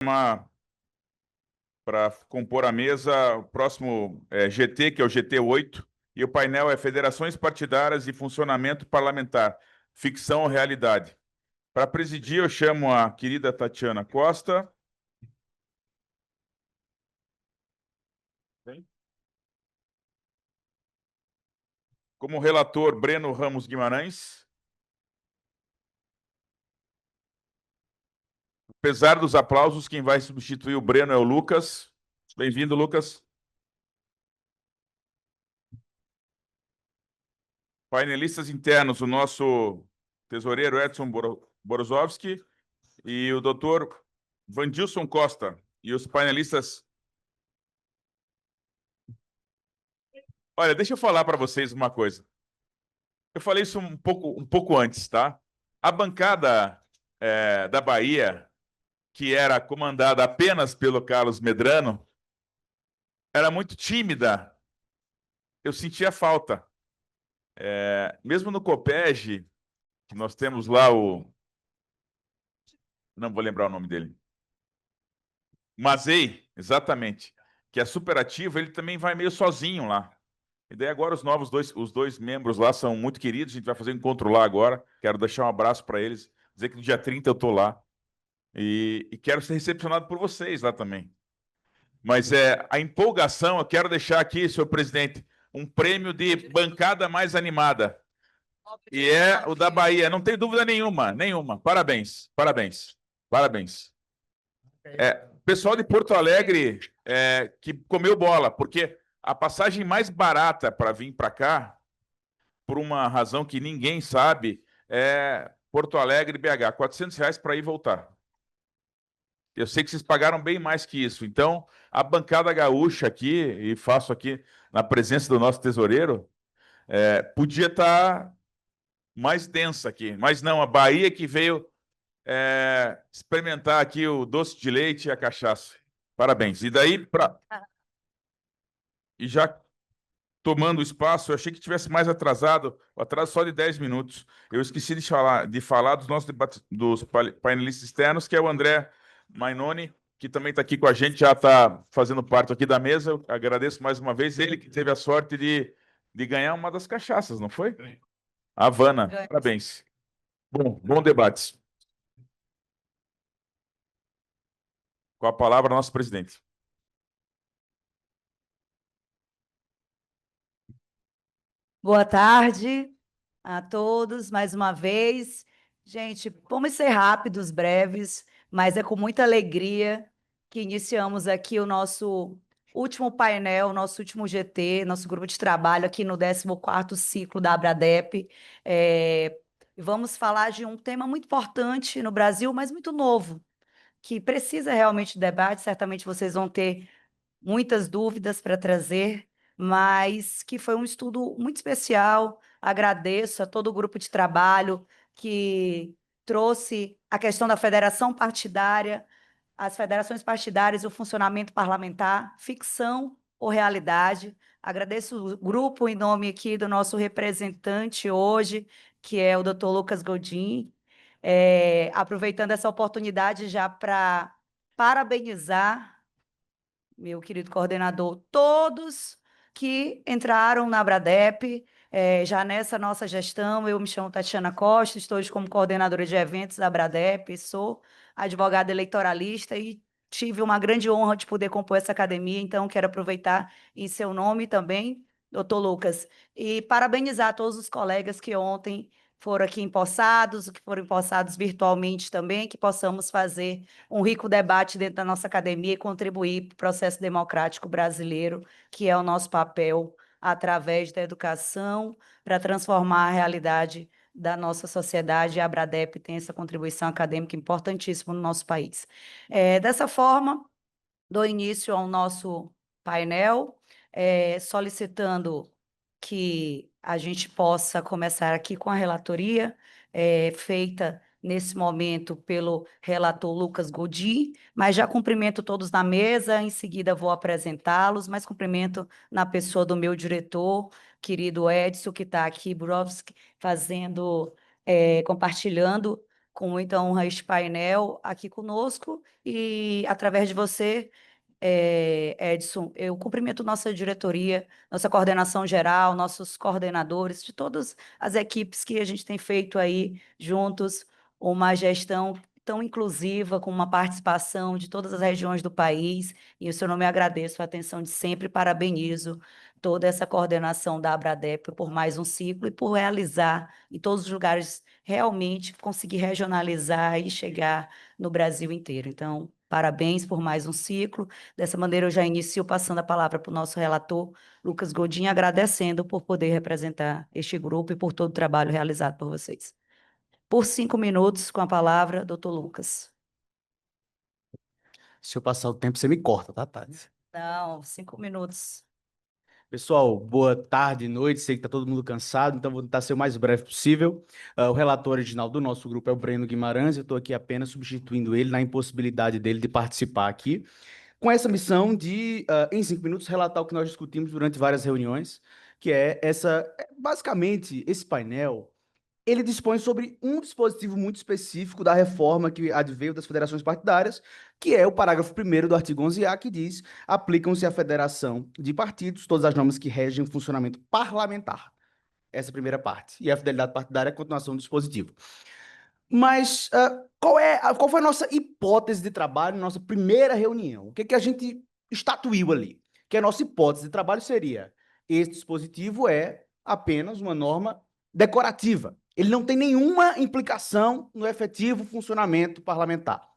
Para compor a mesa, o próximo GT, que é o GT8, e o painel é Federações Partidárias e Funcionamento Parlamentar, Ficção ou Realidade. Para presidir, eu chamo a querida Tatiana Costa. Como relator, Breno Ramos Guimarães. Apesar dos aplausos, quem vai substituir o Breno é o Lucas. Bem-vindo, Lucas. Painelistas internos, o nosso tesoureiro Edson Borozowski e o doutor Vandilson Costa. E os painelistas... Olha, deixa eu falar para vocês uma coisa. Eu falei isso um pouco antes, tá? A bancada da Bahia, que era comandada apenas pelo Carlos Medrano, era muito tímida. Eu sentia falta. Mesmo no Copeg, que nós temos lá o... Não vou lembrar o nome dele. Mazei, exatamente. Que é super ativo, ele também vai meio sozinho lá. E daí agora os dois membros lá são muito queridos, a gente vai fazer um encontro lá agora. Quero deixar um abraço para eles, dizer que no dia 30 eu estou lá. E quero ser recepcionado por vocês lá também. Mas a empolgação, eu quero deixar aqui, senhor presidente, um prêmio de bancada mais animada. E é o da Bahia, não tem dúvida nenhuma. Parabéns, parabéns, parabéns. Pessoal de Porto Alegre que comeu bola, porque a passagem mais barata para vir para cá, por uma razão que ninguém sabe, é Porto Alegre e BH, R$ 400 para ir e voltar. Eu sei que vocês pagaram bem mais que isso. Então, a bancada gaúcha aqui, e faço aqui na presença do nosso tesoureiro, podia estar mais densa aqui. Mas não, a Bahia que veio experimentar aqui o doce de leite e a cachaça. Parabéns. E daí, e já tomando espaço, eu achei que tivesse mais atrasado, o atraso só de 10 minutos. Eu esqueci de falar dos nossos dos painelistas externos, que é o André Mainoni, que também está aqui com a gente, já está fazendo parte aqui da mesa. Eu agradeço mais uma vez. Ele que teve a sorte de ganhar uma das cachaças, não foi? Havana. Parabéns. Bom debate. Com a palavra, nosso presidente. Boa tarde a todos, mais uma vez. Gente, vamos ser rápidos, breves, mas é com muita alegria que iniciamos aqui o nosso último painel, nosso último GT, nosso grupo de trabalho aqui no 14º ciclo da Abradep. Vamos falar de um tema muito importante no Brasil, mas muito novo, que precisa realmente de debate. Certamente vocês vão ter muitas dúvidas para trazer, mas que foi um estudo muito especial. Agradeço a todo o grupo de trabalho que trouxe a questão da federação partidária, as federações partidárias e o funcionamento parlamentar, ficção ou realidade. Agradeço o grupo em nome aqui do nosso representante hoje, que é o doutor Lucas Godin, aproveitando essa oportunidade já para parabenizar meu querido coordenador, todos que entraram na Abradep, já nessa nossa gestão. Eu me chamo Tatiana Costa, estou hoje como coordenadora de eventos da Abradep, sou advogada eleitoralista e tive uma grande honra de poder compor essa academia, então quero aproveitar em seu nome também, doutor Lucas, e parabenizar todos os colegas que ontem foram aqui empossados, que foram empossados virtualmente também, que possamos fazer um rico debate dentro da nossa academia e contribuir para o processo democrático brasileiro, que é o nosso papel através da educação, para transformar a realidade da nossa sociedade. A Abradep tem essa contribuição acadêmica importantíssima no nosso país. Dessa forma, dou início ao nosso painel, solicitando que a gente possa começar aqui com a relatoria feita nesse momento pelo relator Lucas Godin, mas já cumprimento todos na mesa, em seguida vou apresentá-los, mas cumprimento na pessoa do meu diretor, querido Edson, que está aqui, Burovski, compartilhando com muita honra este painel aqui conosco e, através de você, Edson, eu cumprimento nossa diretoria, nossa coordenação geral, nossos coordenadores, de todas as equipes que a gente tem feito aí juntos, uma gestão tão inclusiva, com uma participação de todas as regiões do país, e o seu nome eu agradeço a atenção de sempre, parabenizo toda essa coordenação da Abradep por mais um ciclo e por realizar em todos os lugares, realmente conseguir regionalizar e chegar no Brasil inteiro. Então, parabéns por mais um ciclo. Dessa maneira, eu já inicio passando a palavra para o nosso relator, Lucas Godinho, agradecendo por poder representar este grupo e por todo o trabalho realizado por vocês. Por 5 minutos, com a palavra, doutor Lucas. Se eu passar o tempo, você me corta, tá, Tati? Não, 5 minutos. Pessoal, boa tarde, noite. Sei que está todo mundo cansado, então vou tentar ser o mais breve possível. O relator original do nosso grupo é o Breno Guimarães. Eu estou aqui apenas substituindo ele na impossibilidade dele de participar aqui, com essa missão de, em 5 minutos, relatar o que nós discutimos durante várias reuniões, que é basicamente, esse painel. Ele dispõe sobre um dispositivo muito específico da reforma que adveio das federações partidárias, que é o parágrafo 1º do artigo 11A, que diz: aplicam-se à federação de partidos todas as normas que regem o funcionamento parlamentar. Essa é a primeira parte. E a fidelidade partidária é a continuação do dispositivo. Mas qual foi a nossa hipótese de trabalho na nossa primeira reunião? O que a gente estatuiu ali? Que a nossa hipótese de trabalho seria: esse dispositivo é apenas uma norma decorativa. Ele não tem nenhuma implicação no efetivo funcionamento parlamentar,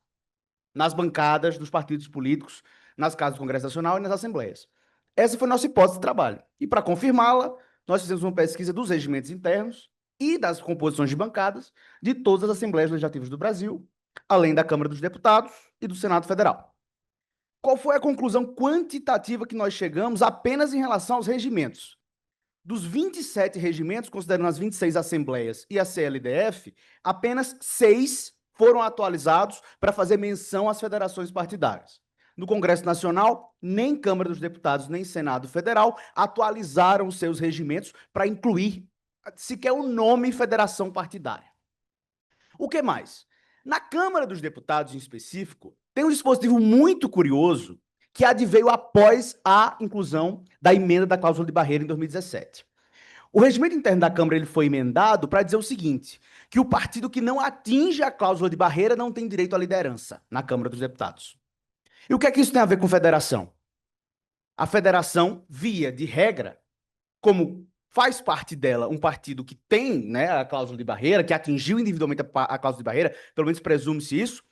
nas bancadas dos partidos políticos, nas casas do Congresso Nacional e nas assembleias. Essa foi a nossa hipótese de trabalho. E, para confirmá-la, nós fizemos uma pesquisa dos regimentos internos e das composições de bancadas de todas as assembleias legislativas do Brasil, além da Câmara dos Deputados e do Senado Federal. Qual foi a conclusão quantitativa que nós chegamos apenas em relação aos regimentos? Dos 27 regimentos, considerando as 26 assembleias e a CLDF, apenas 6 foram atualizados para fazer menção às federações partidárias. No Congresso Nacional, nem Câmara dos Deputados, nem Senado Federal atualizaram seus regimentos para incluir sequer o nome federação partidária. O que mais? Na Câmara dos Deputados, em específico, tem um dispositivo muito curioso que adveio após a inclusão da emenda da cláusula de barreira em 2017. O regimento interno da Câmara ele foi emendado para dizer o seguinte, que o partido que não atinge a cláusula de barreira não tem direito à liderança na Câmara dos Deputados. E o que é que isso tem a ver com federação? A federação, via de regra, como faz parte dela um partido que tem, né, a cláusula de barreira, que atingiu individualmente a cláusula de barreira, pelo menos presume-se isso,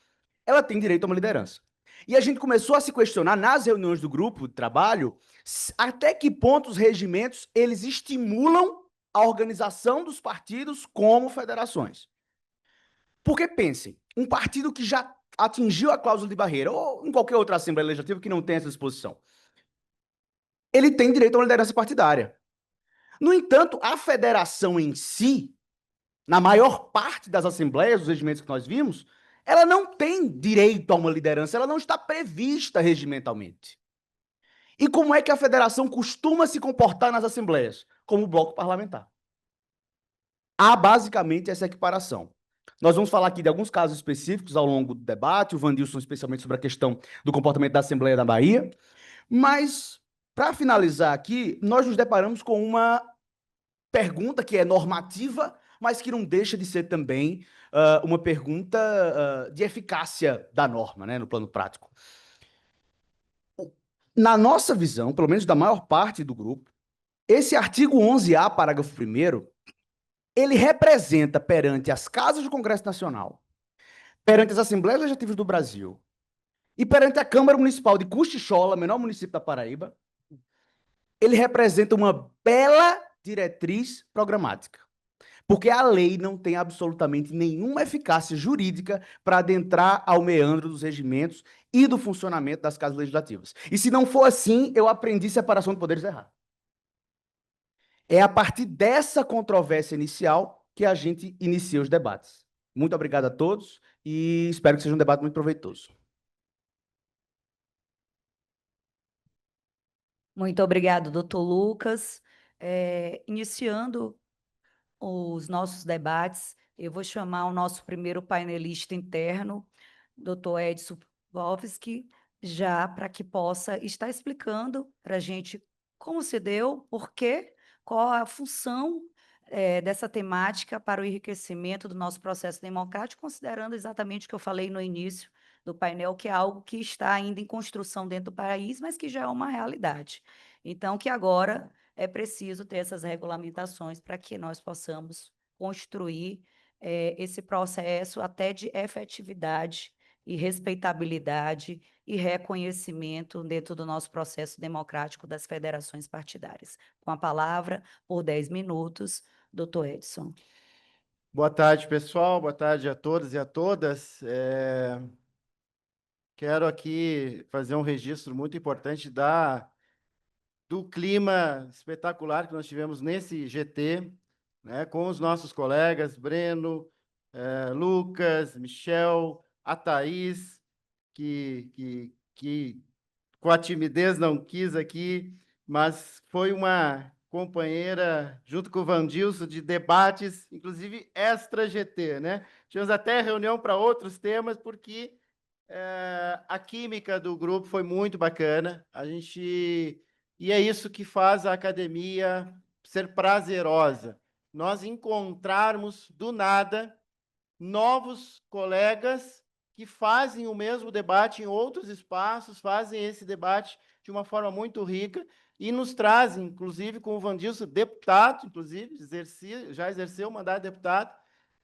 ela tem direito a uma liderança. E a gente começou a se questionar nas reuniões do grupo de trabalho até que ponto os regimentos eles estimulam a organização dos partidos como federações. Porque pensem, um partido que já atingiu a cláusula de barreira, ou em qualquer outra Assembleia Legislativa que não tem essa disposição, ele tem direito a uma liderança partidária. No entanto, a federação em si, na maior parte das assembleias, dos regimentos que nós vimos, ela não tem direito a uma liderança, ela não está prevista regimentalmente. E como é que a federação costuma se comportar nas assembleias? Como bloco parlamentar. Há basicamente essa equiparação. Nós vamos falar aqui de alguns casos específicos ao longo do debate, o Vandilson especialmente sobre a questão do comportamento da Assembleia da Bahia, mas, para finalizar aqui, nós nos deparamos com uma pergunta que é normativa, mas que não deixa de ser também uma pergunta de eficácia da norma, né, no plano prático. Na nossa visão, pelo menos da maior parte do grupo, esse artigo 11A, parágrafo 1º, ele representa perante as casas do Congresso Nacional, perante as Assembleias Legislativas do Brasil e perante a Câmara Municipal de Cuchichola, menor município da Paraíba, ele representa uma bela diretriz programática. Porque a lei não tem absolutamente nenhuma eficácia jurídica para adentrar ao meandro dos regimentos e do funcionamento das casas legislativas. E se não for assim, eu aprendi separação de poderes errado. É a partir dessa controvérsia inicial que a gente inicia os debates. Muito obrigado a todos e espero que seja um debate muito proveitoso. Muito obrigado, doutor Lucas. Iniciando os nossos debates, Eu vou chamar o nosso primeiro painelista interno, Dr. Edson Wolski, já para que possa estar explicando para a gente como se deu, por quê, qual a função dessa temática para o enriquecimento do nosso processo democrático, considerando exatamente o que eu falei no início do painel, que é algo que está ainda em construção dentro do país, mas que já é uma realidade. Então, que agora é preciso ter essas regulamentações para que nós possamos construir esse processo até de efetividade e respeitabilidade e reconhecimento dentro do nosso processo democrático das federações partidárias. Com a palavra, por 10 minutos, doutor Edson. Boa tarde, pessoal. Boa tarde a todos e a todas. Quero aqui fazer um registro muito importante do clima espetacular que nós tivemos nesse GT, né, com os nossos colegas Breno, Lucas, Michel, a Thaís, que com a timidez não quis aqui, mas foi uma companheira, junto com o Vandilson, de debates, inclusive extra-GT, né? Tivemos até reunião para outros temas, porque a química do grupo foi muito bacana. E é isso que faz a academia ser prazerosa. Nós encontrarmos, do nada, novos colegas que fazem o mesmo debate em outros espaços, fazem esse debate de uma forma muito rica e nos trazem, inclusive, com o Vandilson, deputado, inclusive, já exerceu o mandato de deputado,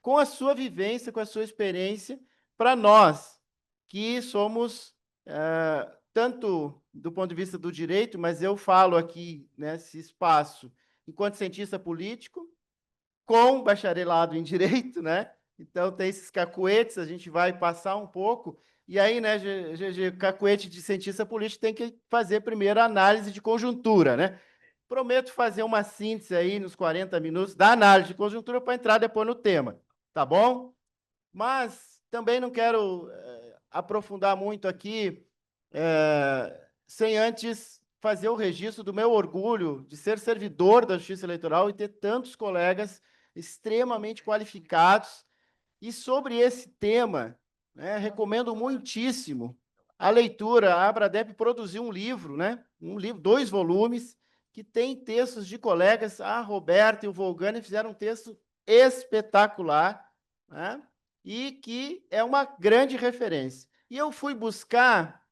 com a sua vivência, com a sua experiência, para nós, que somos, tanto do ponto de vista do direito, mas eu falo aqui nesse espaço, enquanto cientista político, com bacharelado em direito, né? Então, tem esses cacuetes, a gente vai passar um pouco. E aí, né, cacuete de cientista político tem que fazer primeiro a análise de conjuntura, né? Prometo fazer uma síntese aí nos 40 minutos da análise de conjuntura para entrar depois no tema, tá bom? Mas também não quero aprofundar muito aqui sem antes fazer o registro do meu orgulho de ser servidor da Justiça Eleitoral e ter tantos colegas extremamente qualificados. E sobre esse tema, né, recomendo muitíssimo a leitura. A Abradep produziu um livro, 2 volumes, que tem textos de colegas. A Roberta e o Volgani fizeram um texto espetacular, né, e que é uma grande referência. E eu fui buscar,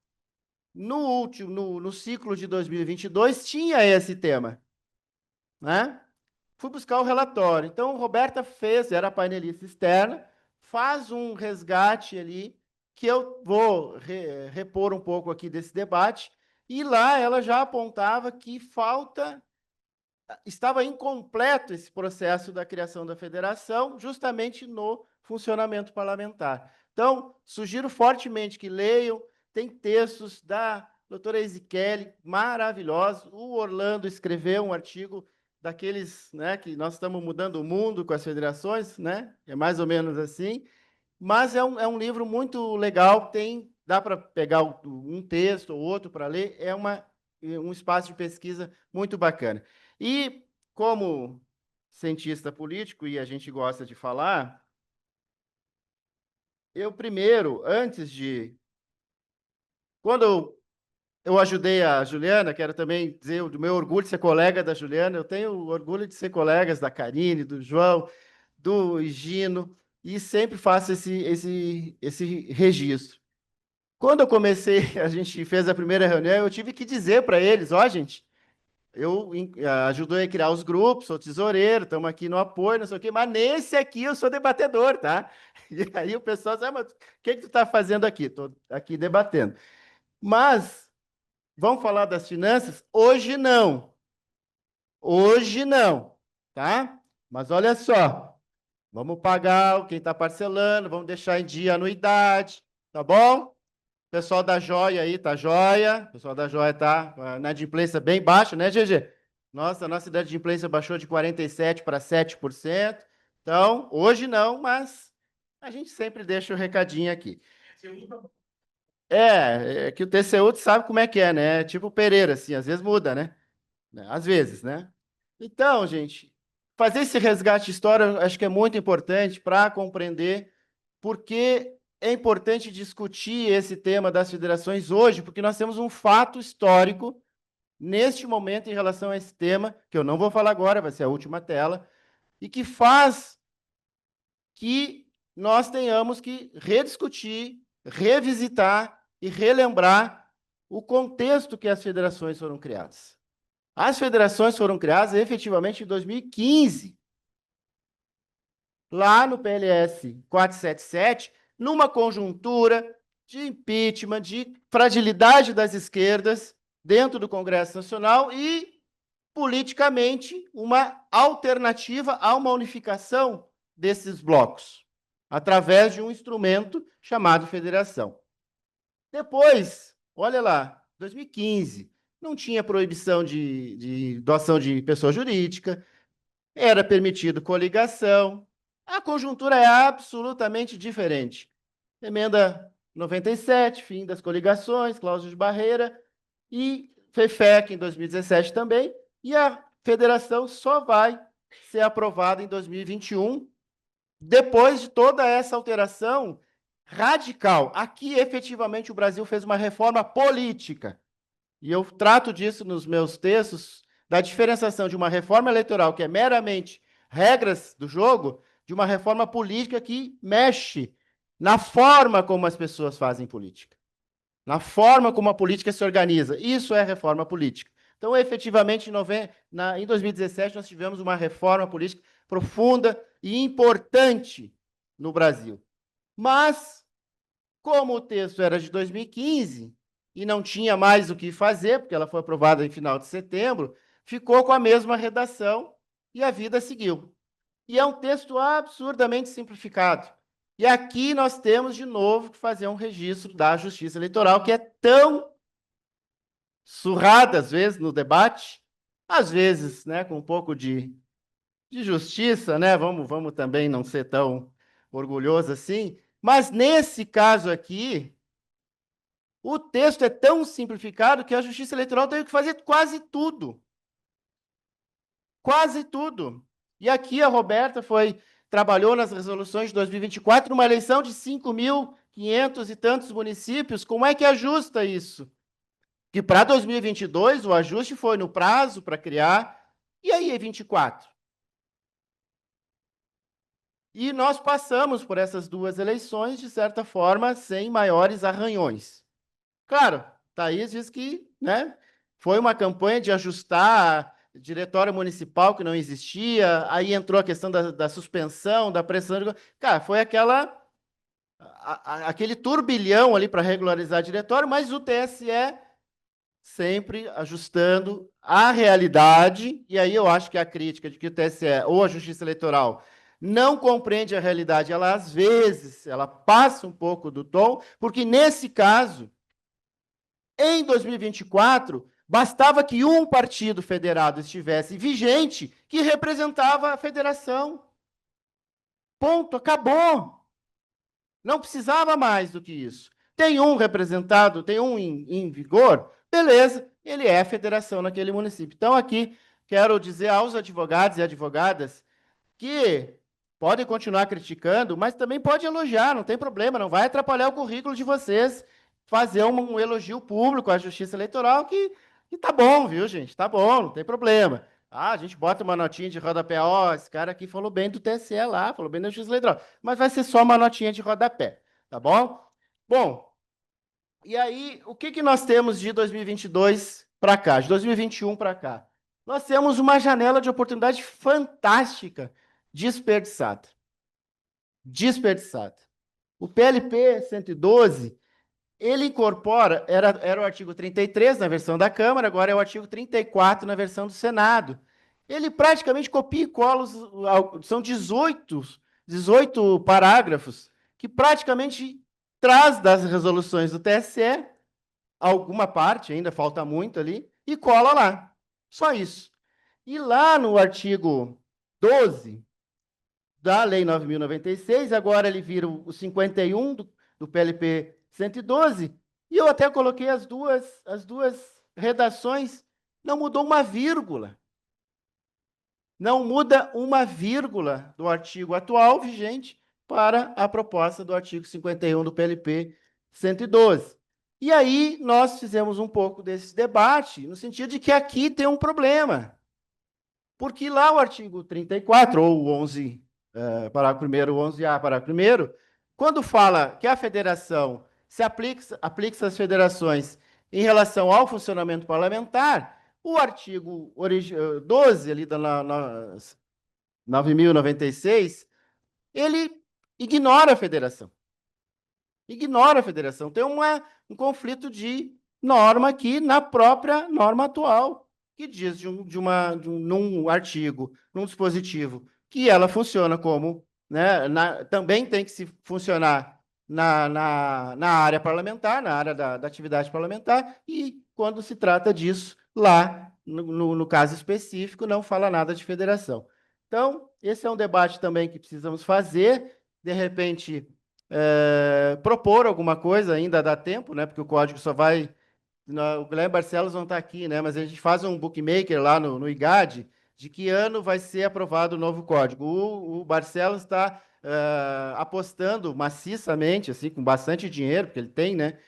no ciclo de 2022, tinha esse tema, né? Fui buscar o relatório. Então, Roberta era painelista externa, faz um resgate ali, que eu vou repor um pouco aqui desse debate, e lá ela já apontava que estava incompleto esse processo da criação da federação, justamente no funcionamento parlamentar. Então, sugiro fortemente que leiam, tem textos da doutora Ezequiel, maravilhosos. O Orlando escreveu um artigo daqueles, né, que nós estamos mudando o mundo com as federações, né? É mais ou menos assim. Mas é um livro muito legal, dá para pegar um texto ou outro para ler, é um espaço de pesquisa muito bacana. E, como cientista político, e a gente gosta de falar, eu primeiro, quando eu ajudei a Juliana, quero também dizer do meu orgulho de ser colega da Juliana, eu tenho orgulho de ser colegas da Karine, do João, do Gino, e sempre faço esse registro. Quando eu comecei, a gente fez a primeira reunião, eu tive que dizer para eles, gente, eu ajudei a criar os grupos, sou tesoureiro, estamos aqui no apoio, não sei o quê, mas nesse aqui eu sou debatedor, tá? E aí o pessoal diz, mas o que tu está fazendo aqui? Estou aqui debatendo. Mas, vamos falar das finanças? Hoje não. Hoje não, tá? Mas olha só, vamos pagar quem está parcelando, vamos deixar em dia a anuidade, tá bom? Pessoal da Joia aí, tá joia. O pessoal da Joia tá na inadimplência bem baixa, né, GG? Nossa, a nossa inadimplência baixou de 47% para 7%. Então, hoje não, mas a gente sempre deixa o recadinho aqui. É que o TCU tu sabe como é que é, né? Tipo o Pereira, assim, às vezes muda, né? Às vezes, né? Então, gente, fazer esse resgate de história, eu acho que é muito importante para compreender por que é importante discutir esse tema das federações hoje, porque nós temos um fato histórico neste momento em relação a esse tema, que eu não vou falar agora, vai ser a última tela, e que faz que nós tenhamos que rediscutir, revisitar e relembrar o contexto que as federações foram criadas. As federações foram criadas efetivamente em 2015, lá no PLS 477, numa conjuntura de impeachment, de fragilidade das esquerdas dentro do Congresso Nacional e, politicamente, uma alternativa a uma unificação desses blocos, através de um instrumento chamado federação. Depois, olha lá, 2015, não tinha proibição de doação de pessoa jurídica, era permitido coligação. A conjuntura é absolutamente diferente. Emenda 97, fim das coligações, cláusula de barreira, e FEFEC em 2017 também, e a federação só vai ser aprovada em 2021, depois de toda essa alteração radical. Aqui, efetivamente, o Brasil fez uma reforma política. E eu trato disso nos meus textos, da diferenciação de uma reforma eleitoral, que é meramente regras do jogo, de uma reforma política que mexe na forma como as pessoas fazem política, na forma como a política se organiza. Isso é reforma política. Então, efetivamente, em 2017, nós tivemos uma reforma política profunda e importante no Brasil. Mas, como o texto era de 2015 e não tinha mais o que fazer, porque ela foi aprovada em final de setembro, ficou com a mesma redação e a vida seguiu. E é um texto absurdamente simplificado. E aqui nós temos, de novo, que fazer um registro da Justiça Eleitoral, que é tão surrada, às vezes, no debate, às vezes, né, com um pouco de justiça, né? Vamos também não ser tão orgulhoso assim, mas nesse caso aqui, o texto é tão simplificado que a Justiça Eleitoral teve que fazer quase tudo. Quase tudo. E aqui a Roberta trabalhou nas resoluções de 2024, numa eleição de 5.500 e tantos municípios. Como é que ajusta isso? Que para 2022 o ajuste foi no prazo para criar, e aí é 24. E nós passamos por essas duas eleições, de certa forma, sem maiores arranhões. Claro, Thaís diz que, né, foi uma campanha de ajustar diretório municipal que não existia, aí entrou a questão da suspensão, da pressão. Cara, foi aquele turbilhão ali para regularizar diretório, mas o TSE sempre ajustando a realidade, e aí eu acho que a crítica de que o TSE ou a Justiça Eleitoral não compreende a realidade, ela às vezes ela passa um pouco do tom, porque nesse caso, em 2024, bastava que um partido federado estivesse vigente que representava a federação. Ponto, acabou. Não precisava mais do que isso. Tem um representado, tem um em vigor, beleza, ele é a federação naquele município. Então, aqui, quero dizer aos advogados e advogadas que podem continuar criticando, mas também pode elogiar, não tem problema, não vai atrapalhar o currículo de vocês fazer um elogio público à Justiça Eleitoral, que tá bom, viu, gente? Tá bom, não tem problema. Ah, a gente bota uma notinha de rodapé, ó, esse cara aqui falou bem do TSE lá, falou bem da Justiça Eleitoral, mas vai ser só uma notinha de rodapé, tá bom? Bom, e aí, o que nós temos de 2022 para cá, de 2021 para cá? Nós temos uma janela de oportunidade fantástica desperdiçada. Desperdiçada. O PLP 112, ele incorpora, era o artigo 33 na versão da Câmara, agora é o artigo 34 na versão do Senado. Ele praticamente copia e cola, são 18 parágrafos, que praticamente traz das resoluções do TSE, alguma parte, ainda falta muito ali, e cola lá. Só isso. E lá no artigo 12 da Lei 9.096, agora ele vira o 51 do PLP 112, e eu até coloquei as duas redações, não mudou uma vírgula. Não muda uma vírgula do artigo atual vigente para a proposta do artigo 51 do PLP 112. E aí nós fizemos um pouco desse debate, no sentido de que aqui tem um problema. Porque lá o artigo 34, ou o 11, parágrafo 1º, 11A, parágrafo 1º, quando fala que a federação se aplica às federações em relação ao funcionamento parlamentar, o artigo 12, ali da 9.096, ele ignora a federação. Ignora a federação. Tem um conflito de norma aqui na própria norma atual, que diz num artigo, num dispositivo, que ela funciona como, né, também tem que se funcionar na área parlamentar, na área da atividade parlamentar, e quando se trata disso, lá, no caso específico, não fala nada de federação. Então, esse é um debate também que precisamos fazer, de repente, propor alguma coisa, ainda dá tempo, né, porque o código só vai... O Guilherme Barcelos não está aqui, né, mas a gente faz um bookmaker lá no IGAD, de que ano vai ser aprovado o novo código. O Barcelos está apostando maciçamente, assim, com bastante dinheiro, porque ele tem, né,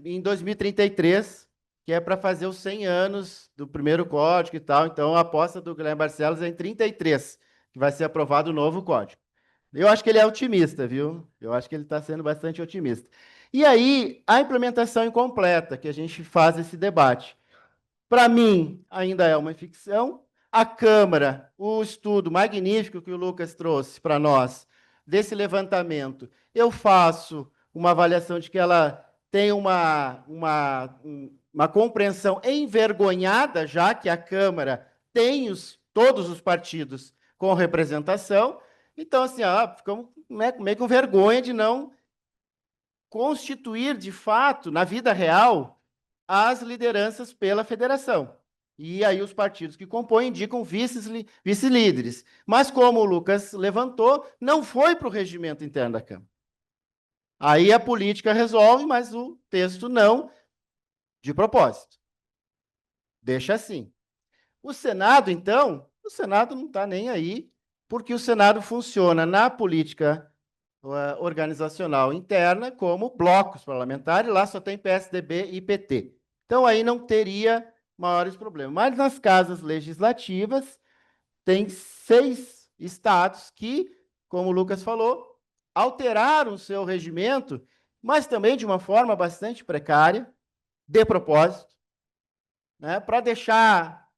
em 2033, que é para fazer os 100 anos do primeiro código e tal. Então, a aposta do Guilherme Barcelos é em 33, que vai ser aprovado o novo código. Eu acho que ele é otimista, viu? Eu acho que ele está sendo bastante otimista. E aí, a implementação incompleta, que a gente faz esse debate. Para mim, ainda é uma ficção. A Câmara, o estudo magnífico que o Lucas trouxe para nós, desse levantamento, eu faço uma avaliação de que ela tem uma compreensão envergonhada, já que a Câmara tem todos os partidos com representação. Então, assim, ficamos meio com vergonha de não constituir, de fato, na vida real, as lideranças pela federação. E aí os partidos que compõem indicam vice-líderes. Mas, como o Lucas levantou, não foi para o regimento interno da Câmara. Aí a política resolve, mas o texto não, de propósito. Deixa assim. O Senado, então, o Senado não está nem aí, porque o Senado funciona na política organizacional interna como blocos parlamentares, lá só tem PSDB e PT. Então, aí não teria maiores problemas. Mas nas casas legislativas, tem 6 estados que, como o Lucas falou, alteraram o seu regimento, mas também de uma forma bastante precária, de propósito, né, para deixar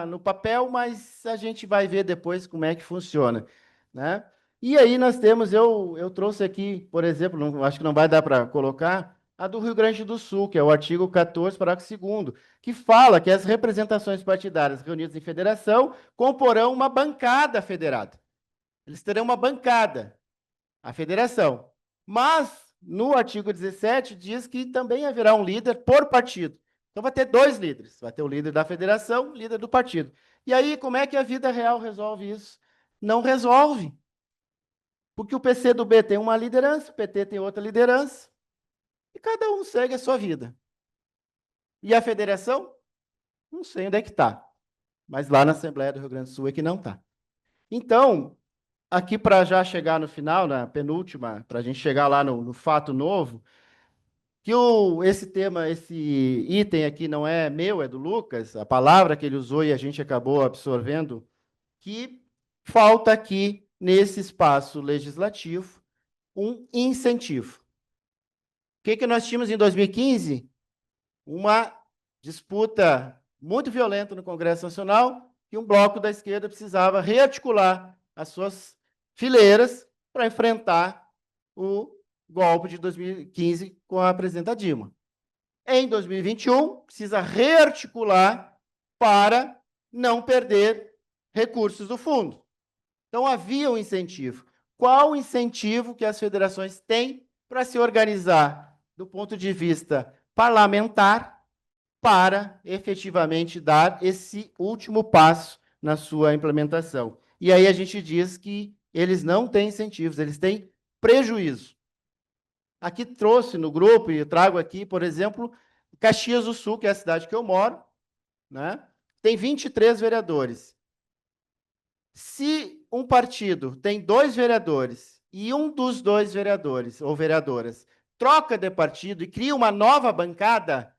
no papel, mas a gente vai ver depois como é que funciona, né? E aí nós temos, eu trouxe aqui, por exemplo, acho que não vai dar para colocar, a do Rio Grande do Sul, que é o artigo 14, parágrafo 2º, que fala que as representações partidárias reunidas em federação comporão uma bancada federada. Eles terão uma bancada, a federação. Mas, no artigo 17, diz que também haverá um líder por partido. Então, vai ter 2 líderes. Vai ter o líder da federação, o líder do partido. E aí, como é que a vida real resolve isso? Não resolve. Porque o PCdoB tem uma liderança, o PT tem outra liderança, e cada um segue a sua vida. E a federação? Não sei onde é que está. Mas lá na Assembleia do Rio Grande do Sul é que não está. Então, aqui para já chegar no final, na penúltima, para a gente chegar lá no fato novo, que esse tema, esse item aqui não é meu, é do Lucas, a palavra que ele usou e a gente acabou absorvendo, que falta aqui, nesse espaço legislativo, um incentivo. O que nós tínhamos em 2015? Uma disputa muito violenta no Congresso Nacional, que um bloco da esquerda precisava rearticular as suas fileiras para enfrentar o golpe de 2015 com a presidenta Dilma. Em 2021, precisa rearticular para não perder recursos do fundo. Então, havia um incentivo. Qual o incentivo que as federações têm para se organizar do ponto de vista parlamentar para efetivamente dar esse último passo na sua implementação? E aí a gente diz que eles não têm incentivos, eles têm prejuízo. Aqui trouxe no grupo, e eu trago aqui, por exemplo, Caxias do Sul, que é a cidade que eu moro, né? Tem 23 vereadores. Se um partido tem 2 vereadores e um dos 2 vereadores ou vereadoras troca de partido e cria uma nova bancada,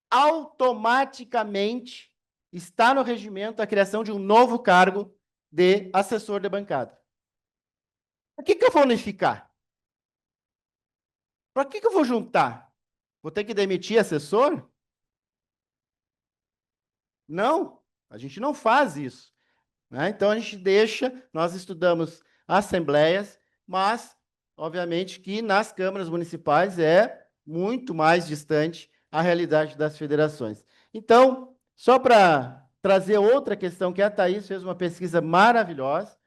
automaticamente está no regimento a criação de um novo cargo de assessor de bancada. Para que eu vou unificar? Para que eu vou juntar? Vou ter que demitir assessor? Não, a gente não faz isso, né? Então, a gente deixa, nós estudamos assembleias, mas, obviamente, que nas câmaras municipais é muito mais distante a realidade das federações. Então, só para trazer outra questão, que a Thaís fez uma pesquisa maravilhosa,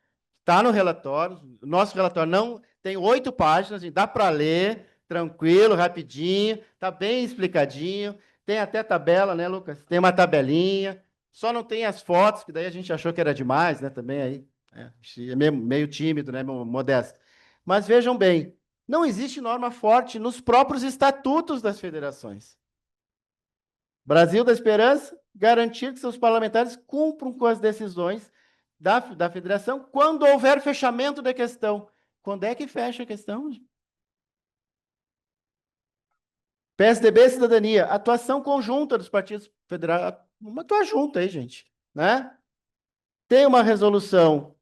está no relatório, o nosso relatório não tem 8 páginas, dá para ler, tranquilo, rapidinho, está bem explicadinho, tem até tabela, né, Lucas? Tem uma tabelinha, só não tem as fotos, que daí a gente achou que era demais, né, também aí, é meio tímido, né, modesto. Mas vejam bem, não existe norma forte nos próprios estatutos das federações. Brasil da Esperança, garantir que seus parlamentares cumpram com as decisões da federação quando houver fechamento da questão. Quando é que fecha a questão? PSDB e Cidadania, atuação conjunta dos partidos federais. Vamos atuar junto aí, gente, né? Tem uma resolução,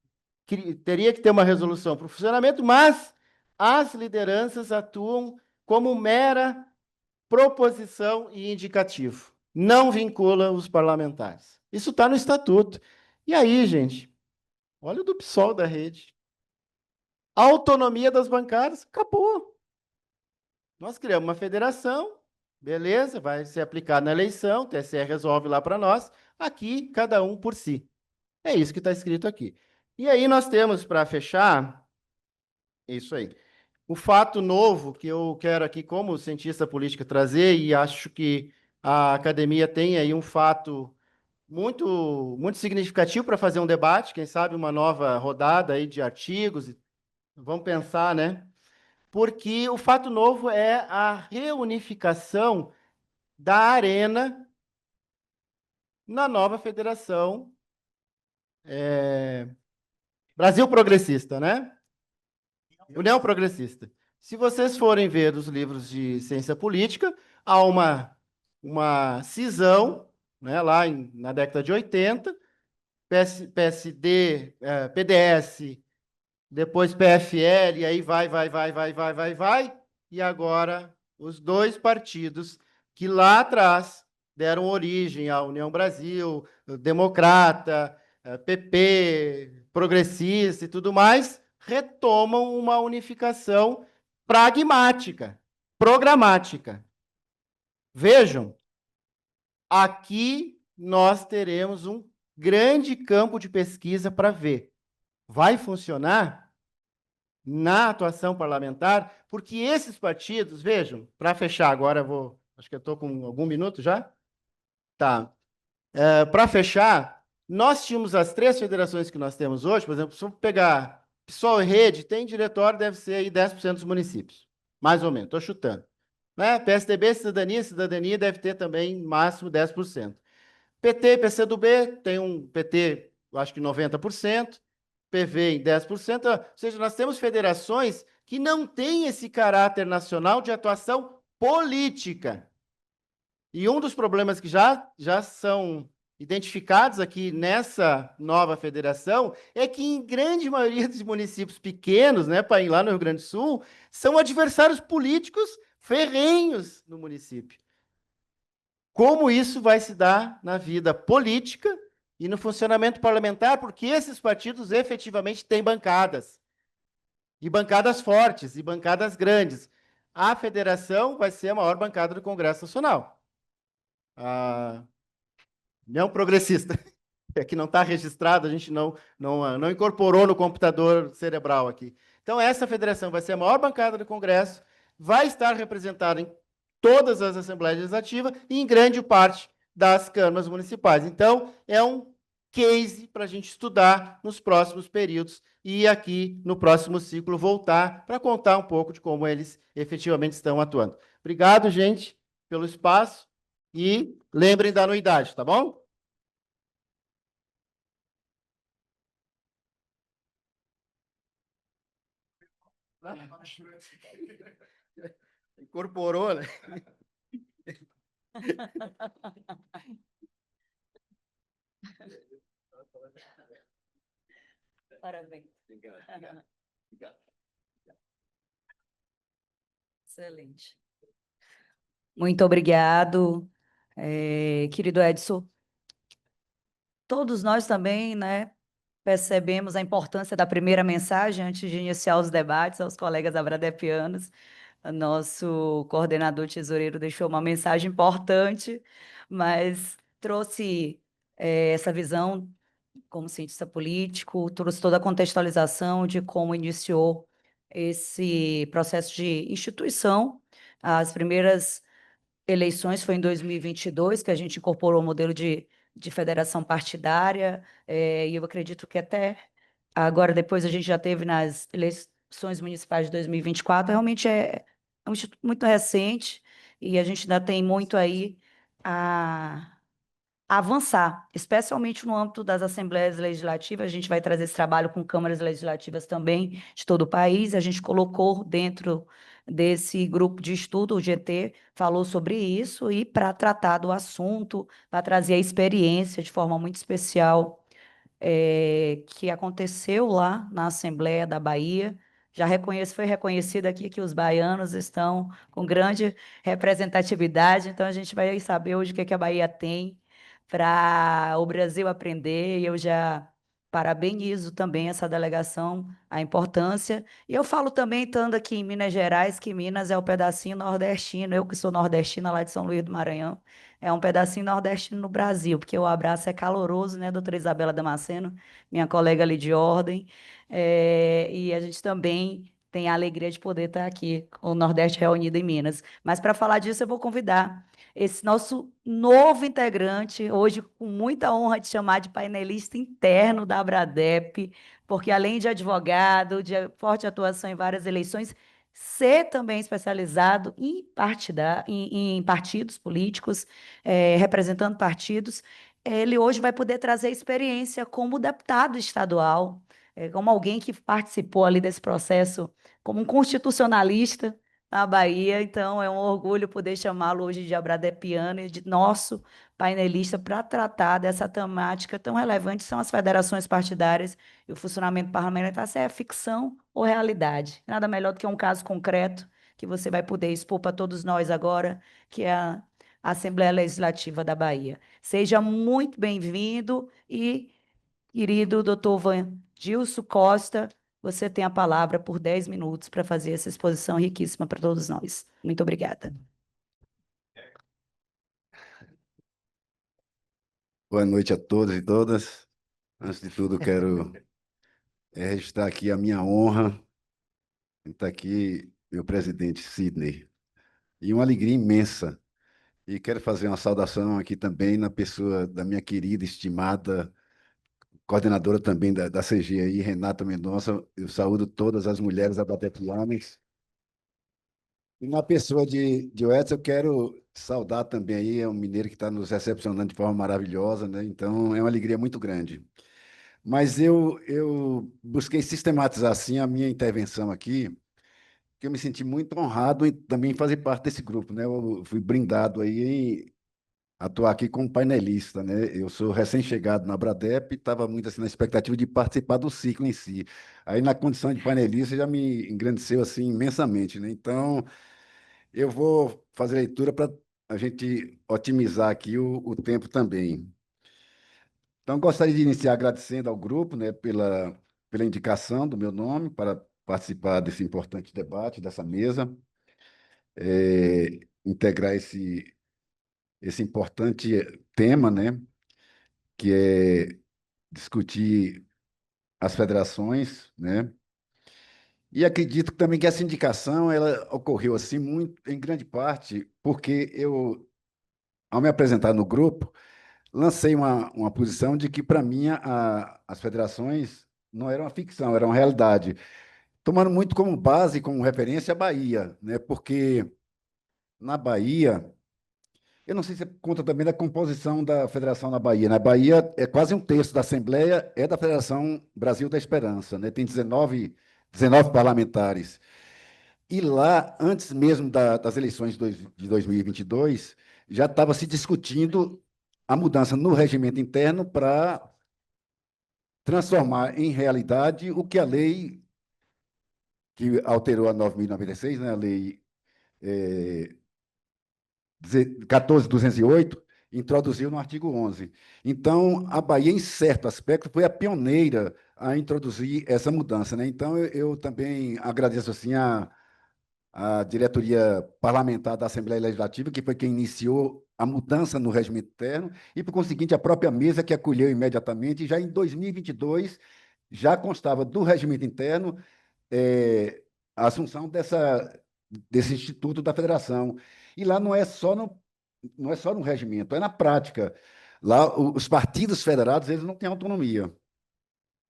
teria que ter uma resolução para o funcionamento, mas as lideranças atuam como mera proposição e indicativo. Não vincula os parlamentares. Isso está no estatuto. E aí, gente, olha o do PSOL da rede. A autonomia das bancadas, acabou. Nós criamos uma federação, beleza, vai ser aplicado na eleição, o TSE resolve lá para nós, aqui, cada um por si. É isso que está escrito aqui. E aí nós temos, para fechar, isso aí. O fato novo que eu quero aqui, como cientista política, trazer, e acho que a academia tem aí um fato muito, muito significativo para fazer um debate, quem sabe uma nova rodada aí de artigos, vamos pensar, né? Porque o fato novo é a reunificação da Arena na nova federação Brasil Progressista, né? União Progressista. Se vocês forem ver os livros de ciência política, há uma cisão, né, lá na década de 80, PSD, PDS, depois PFL, e aí vai, e agora os 2 partidos que lá atrás deram origem à União Brasil, Democrata, PP, Progressista e tudo mais, retomam uma unificação pragmática, programática. Vejam, aqui nós teremos um grande campo de pesquisa para ver. Vai funcionar na atuação parlamentar? Porque esses partidos, vejam, para fechar agora, acho que eu estou com algum minuto já? Tá. Para fechar, nós tínhamos as 3 federações que nós temos hoje, por exemplo, se eu pegar PSOL e Rede, tem diretório, deve ser aí 10% dos municípios, mais ou menos, estou chutando. Né? PSDB, Cidadania deve ter também máximo 10%. PT e PCdoB tem um PT, eu acho que 90%, PV em 10%, ou seja, nós temos federações que não têm esse caráter nacional de atuação política. E um dos problemas que já são identificados aqui nessa nova federação é que, em grande maioria dos municípios pequenos, né, lá no Rio Grande do Sul, são adversários políticos ferrenhos no município. Como isso vai se dar na vida política e no funcionamento parlamentar, porque esses partidos efetivamente têm bancadas. E bancadas fortes, e bancadas grandes. A federação vai ser a maior bancada do Congresso Nacional. A União Progressista, é que não está registrado, a gente não incorporou no computador cerebral aqui. Então, essa federação vai ser a maior bancada do Congresso, vai estar representada em todas as assembleias legislativas e em grande parte das câmaras municipais. Então, é um case para a gente estudar nos próximos períodos e aqui no próximo ciclo voltar para contar um pouco de como eles efetivamente estão atuando. Obrigado, gente, pelo espaço e lembrem da anuidade, tá bom? Incorporou, né? Parabéns. Excelente. Muito obrigado, querido Edson. Todos nós também, né, percebemos a importância da primeira mensagem antes de iniciar os debates aos colegas abradepianos. O nosso coordenador tesoureiro deixou uma mensagem importante, mas trouxe essa visão como cientista político, trouxe toda a contextualização de como iniciou esse processo de instituição. As primeiras eleições foi em 2022, que a gente incorporou o modelo de federação partidária, e eu acredito que até agora, depois a gente já teve nas eleições municipais de 2024, realmente é um instituto muito recente, e a gente ainda tem muito aí a avançar, especialmente no âmbito das assembleias legislativas. A gente vai trazer esse trabalho com câmaras legislativas também de todo o país. A gente colocou dentro desse grupo de estudo, o GT, falou sobre isso, e para tratar do assunto, para trazer a experiência de forma muito especial que aconteceu lá na Assembleia da Bahia. Foi reconhecido aqui que os baianos estão com grande representatividade, então a gente vai saber hoje o que é que a Bahia tem para o Brasil aprender, e eu já parabenizo também essa delegação, a importância. E eu falo também, estando aqui em Minas Gerais, que Minas é o pedacinho nordestino, eu que sou nordestina lá de São Luís do Maranhão, é um pedacinho nordestino no Brasil, porque o abraço é caloroso, né, doutora Isabela Damasceno, minha colega ali de ordem, e a gente também tem a alegria de poder estar aqui com o Nordeste reunido em Minas. Mas para falar disso, eu vou convidar esse nosso novo integrante, hoje com muita honra de chamar de painelista interno da Abradep, porque além de advogado, de forte atuação em várias eleições, ser também especializado em partidos políticos, representando partidos, ele hoje vai poder trazer experiência como deputado estadual, como alguém que participou ali desse processo como um constitucionalista na Bahia. Então, é um orgulho poder chamá-lo hoje de abradepiano e de nosso painelista para tratar dessa temática tão relevante, são as federações partidárias e o funcionamento parlamentar, se é ficção ou realidade. Nada melhor do que um caso concreto que você vai poder expor para todos nós agora, que é a Assembleia Legislativa da Bahia. Seja muito bem-vindo e, querido doutor Vandilson Costa, você tem a palavra por 10 minutos para fazer essa exposição riquíssima para todos nós. Muito obrigada. Boa noite a todos e todas. Antes de tudo, quero registrar aqui a minha honra de estar aqui, meu presidente Sidney, e uma alegria imensa. E quero fazer uma saudação aqui também na pessoa da minha querida, estimada coordenadora também da CG aí, Renata Mendonça. Eu saúdo todas as mulheres abatepianas. E na pessoa de Edson, eu quero saudar também aí, é um mineiro que está nos recepcionando de forma maravilhosa, né? Então, é uma alegria muito grande. Mas eu busquei sistematizar, assim, a minha intervenção aqui, porque eu me senti muito honrado em também fazer parte desse grupo, né? Eu fui brindado aí em atuar aqui como painelista, né? Eu sou recém-chegado na Abradep e estava muito assim na expectativa de participar do ciclo em si. Aí, na condição de painelista, já me engrandeceu assim imensamente, né? Então, eu vou fazer leitura para a gente otimizar aqui o tempo também. Então, gostaria de iniciar agradecendo ao grupo, né, pela indicação do meu nome para participar desse importante debate, dessa mesa, integrar esse importante tema, né, que é discutir as federações, né, e acredito também que essa indicação ela ocorreu assim muito, em grande parte, porque eu, ao me apresentar no grupo, lancei uma posição de que, para mim, as federações não eram uma ficção, eram uma realidade, tomando muito como base, como referência, a Bahia, né? Porque na Bahia, eu não sei se é por conta também da composição da federação na Bahia. Na Bahia, é quase um terço da Assembleia é da Federação Brasil da Esperança, né? Tem 19 parlamentares. E lá, antes mesmo das eleições de 2022, já estava se discutindo a mudança no regimento interno para transformar em realidade o que a lei que alterou a 9.096, né, a lei 14.208, introduziu no artigo 11. Então, a Bahia, em certo aspecto, foi a pioneira a introduzir essa mudança, né? Então, eu também agradeço assim a diretoria parlamentar da Assembleia Legislativa, que foi quem iniciou a mudança no regimento interno, e, por conseguinte, a própria mesa que acolheu imediatamente, e já em 2022, já constava do regimento interno a assunção desse Instituto da Federação. E lá não é só no regimento, é na prática. Lá, os partidos federados, eles não têm autonomia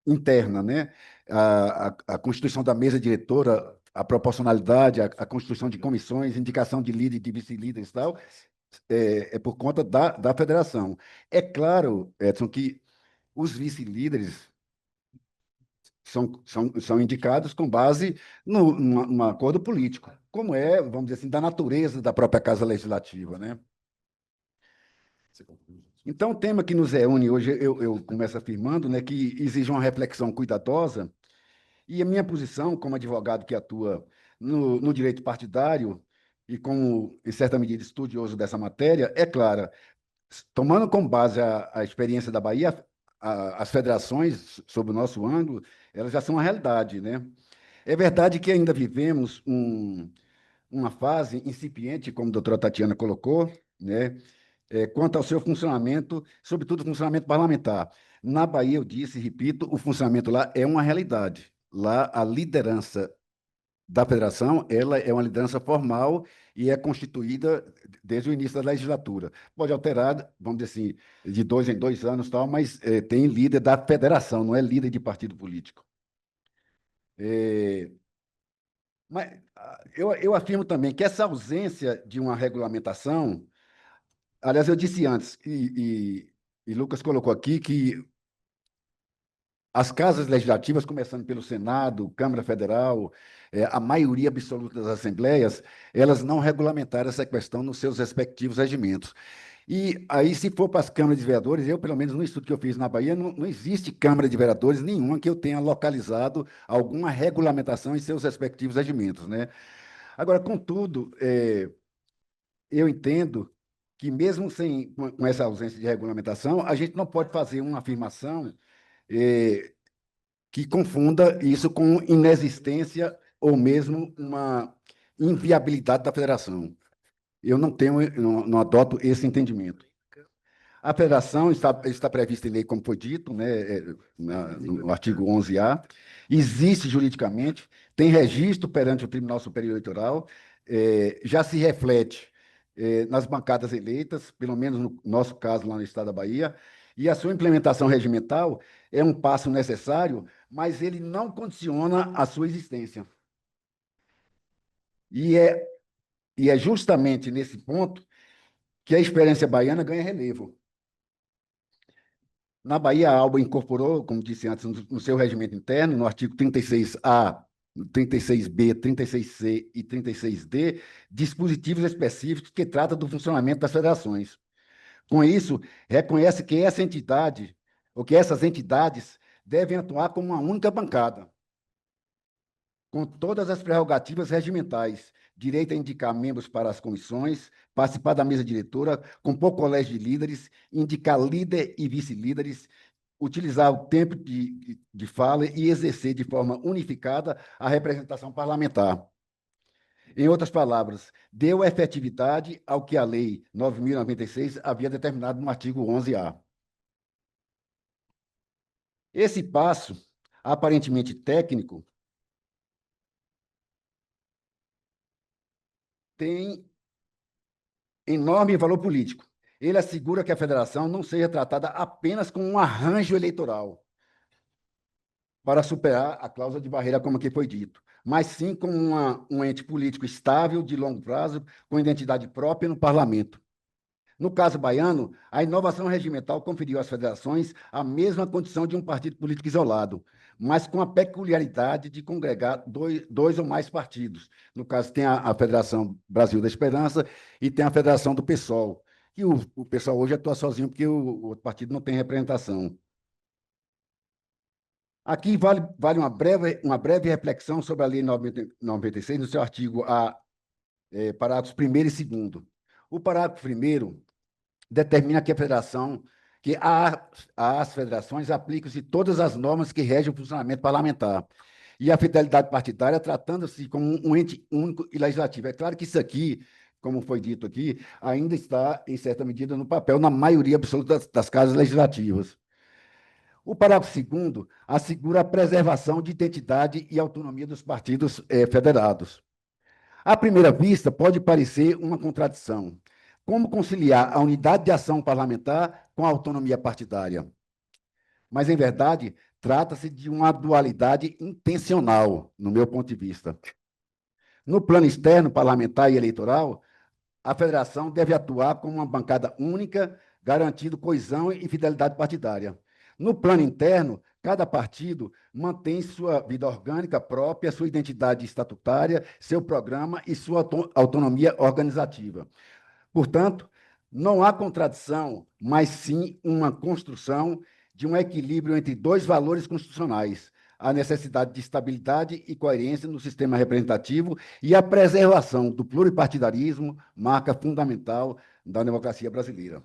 interna, né? A constituição da mesa diretora, a proporcionalidade, a constituição de comissões, indicação de líder e de vice-líderes e tal, é por conta da federação. É claro, Edson, que os vice-líderes são indicados com base num acordo político, como é, vamos dizer assim, da natureza da própria Casa Legislativa, né? Então, o tema que nos reúne hoje, eu começo afirmando, né, que exige uma reflexão cuidadosa, e a minha posição, como advogado que atua no direito partidário e como, em certa medida, estudioso dessa matéria, é clara. Tomando como base a experiência da Bahia, as federações, sob o nosso ângulo, elas já são uma realidade, né? É verdade que ainda vivemos uma fase incipiente, como a doutora Tatiana colocou, né? Quanto ao seu funcionamento, sobretudo o funcionamento parlamentar. Na Bahia, eu disse e repito, o funcionamento lá é uma realidade. Lá, a liderança da federação, ela é uma liderança formal e é constituída desde o início da legislatura. Pode alterar, vamos dizer assim, de 2 em 2 anos, tal, mas tem líder da federação, não é líder de partido político. Mas eu afirmo também que essa ausência de uma regulamentação, aliás, eu disse antes, e Lucas colocou aqui, que as casas legislativas, começando pelo Senado, Câmara Federal, a maioria absoluta das assembleias, elas não regulamentaram essa questão nos seus respectivos regimentos. E aí, se for para as câmaras de vereadores, eu, pelo menos no estudo que eu fiz na Bahia, não existe Câmara de Vereadores nenhuma que eu tenha localizado alguma regulamentação em seus respectivos regimentos, né? Agora, contudo, eu entendo que, mesmo com essa ausência de regulamentação, a gente não pode fazer uma afirmação que confunda isso com inexistência ou mesmo uma inviabilidade da federação. Eu não adoto esse entendimento. A federação está prevista em lei, como foi dito, né, no artigo 11A, existe juridicamente, tem registro perante o Tribunal Superior Eleitoral, já se reflete nas bancadas eleitas, pelo menos no nosso caso lá no estado da Bahia, e a sua implementação regimental é um passo necessário, mas ele não condiciona a sua existência. E é justamente nesse ponto que a experiência baiana ganha relevo. Na Bahia, a ALBA incorporou, como disse antes, no seu regimento interno, no artigo 36A, 36B, 36C e 36D, dispositivos específicos que tratam do funcionamento das federações. Com isso, reconhece que essa entidade, ou que essas entidades, devem atuar como uma única bancada, com todas as prerrogativas regimentais, direito a indicar membros para as comissões, participar da mesa diretora, compor colégio de líderes, indicar líder e vice-líderes, utilizar o tempo de fala e exercer de forma unificada a representação parlamentar. Em outras palavras, deu efetividade ao que a Lei 9.096 havia determinado no artigo 11A. Esse passo, aparentemente técnico, tem enorme valor político. Ele assegura que a federação não seja tratada apenas como um arranjo eleitoral para superar a cláusula de barreira, como aqui foi dito, mas sim como um ente político estável, de longo prazo, com identidade própria no parlamento. No caso baiano, a inovação regimental conferiu às federações a mesma condição de um partido político isolado, mas com a peculiaridade de congregar dois ou mais partidos. No caso, tem a Federação Brasil da Esperança e tem a Federação do PSOL, que o PSOL hoje atua sozinho porque o outro partido não tem representação. Aqui vale uma breve reflexão sobre a Lei 96, no seu artigo parágrafos 1º e 2º. O parágrafo 1º determina que às federações aplicam-se todas as normas que regem o funcionamento parlamentar e a fidelidade partidária, tratando-se como um ente único e legislativo. É claro que isso aqui, como foi dito aqui, ainda está, em certa medida, no papel, na maioria absoluta das casas legislativas. O parágrafo 2º assegura a preservação de identidade e autonomia dos partidos federados. À primeira vista, pode parecer uma contradição. Como conciliar a unidade de ação parlamentar com a autonomia partidária? Mas, em verdade, trata-se de uma dualidade intencional, no meu ponto de vista. No plano externo, parlamentar e eleitoral, a federação deve atuar como uma bancada única, garantindo coesão e fidelidade partidária. No plano interno, cada partido mantém sua vida orgânica própria, sua identidade estatutária, seu programa e sua autonomia organizativa. Portanto, não há contradição, mas sim uma construção de um equilíbrio entre dois valores constitucionais: a necessidade de estabilidade e coerência no sistema representativo e a preservação do pluripartidarismo, marca fundamental da democracia brasileira.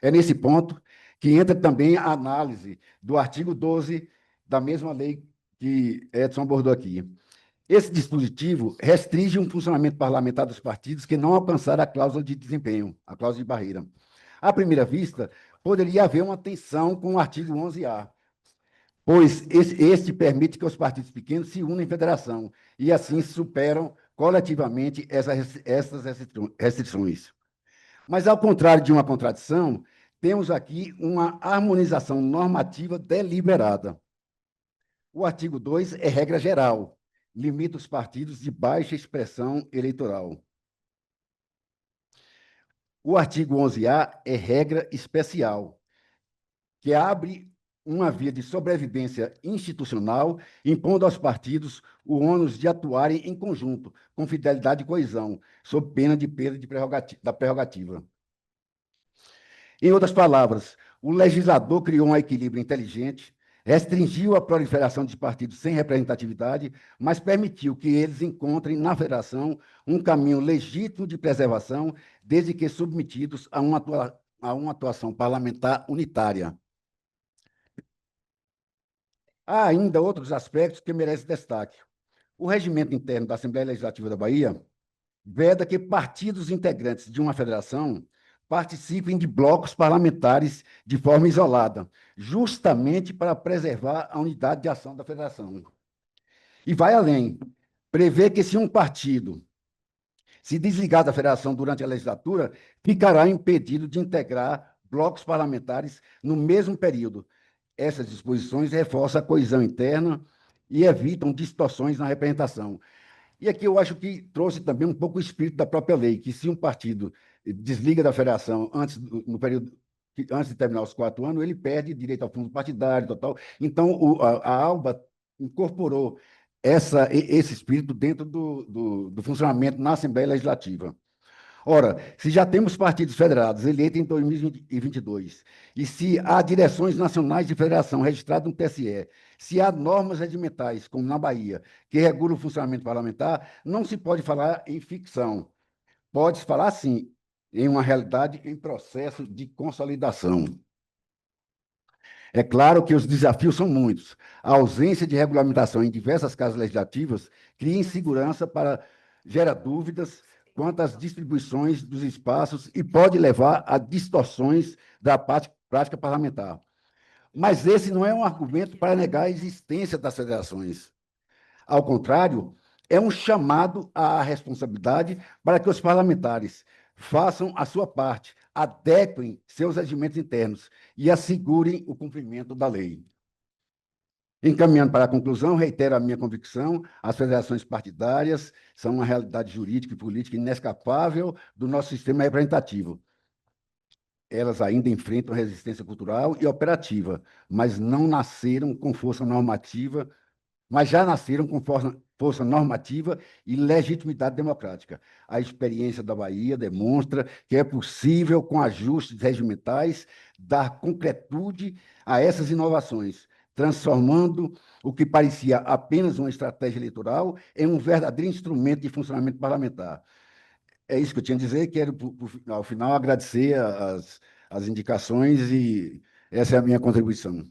É nesse ponto que entra também a análise do artigo 12 da mesma lei que Edson abordou aqui. Esse dispositivo restringe um funcionamento parlamentar dos partidos que não alcançar a cláusula de desempenho, a cláusula de barreira. À primeira vista, poderia haver uma tensão com o artigo 11A, pois este permite que os partidos pequenos se unam em federação e, assim, superam coletivamente essas restrições. Mas, ao contrário de uma contradição, temos aqui uma harmonização normativa deliberada. O artigo 2 é regra geral, limita os partidos de baixa expressão eleitoral. O artigo 11A é regra especial, que abre uma via de sobrevivência institucional, impondo aos partidos o ônus de atuarem em conjunto, com fidelidade e coesão, sob pena de perda da prerrogativa. Em outras palavras, o legislador criou um equilíbrio inteligente, restringiu a proliferação de partidos sem representatividade, mas permitiu que eles encontrem na federação um caminho legítimo de preservação, desde que submetidos a uma atuação parlamentar unitária. Há ainda outros aspectos que merecem destaque. O regimento interno da Assembleia Legislativa da Bahia veda que partidos integrantes de uma federação participem de blocos parlamentares de forma isolada, justamente para preservar a unidade de ação da federação. E vai além, prevê que se um partido se desligar da federação durante a legislatura, ficará impedido de integrar blocos parlamentares no mesmo período. Essas disposições reforçam a coesão interna e evitam distorções na representação. E aqui eu acho que trouxe também um pouco o espírito da própria lei, que se um partido desliga da federação antes de terminar os 4 anos, ele perde direito ao fundo partidário, total. Então, a ALBA incorporou esse espírito dentro do funcionamento na Assembleia Legislativa. Ora, se já temos partidos federados eleitos em 2022, e se há direções nacionais de federação registradas no TSE, se há normas regimentais, como na Bahia, que regulam o funcionamento parlamentar, não se pode falar em ficção. Pode-se falar, sim, em uma realidade em processo de consolidação. É claro que os desafios são muitos. A ausência de regulamentação em diversas casas legislativas cria insegurança, gera dúvidas quanto às distribuições dos espaços e pode levar a distorções da prática parlamentar. Mas esse não é um argumento para negar a existência das federações. Ao contrário, é um chamado à responsabilidade para que os parlamentares façam a sua parte, adequem seus regimentos internos e assegurem o cumprimento da lei. Encaminhando para a conclusão, reitero a minha convicção: as federações partidárias são uma realidade jurídica e política inescapável do nosso sistema representativo. elas ainda enfrentam resistência cultural e operativa, mas não nasceram com força normativa, mas já nasceram com força normativa e legitimidade democrática. A experiência da Bahia demonstra que é possível, com ajustes regimentais, dar concretude a essas inovações, transformando o que parecia apenas uma estratégia eleitoral em um verdadeiro instrumento de funcionamento parlamentar. É isso que eu tinha a dizer, quero, ao final, agradecer as indicações e essa é a minha contribuição.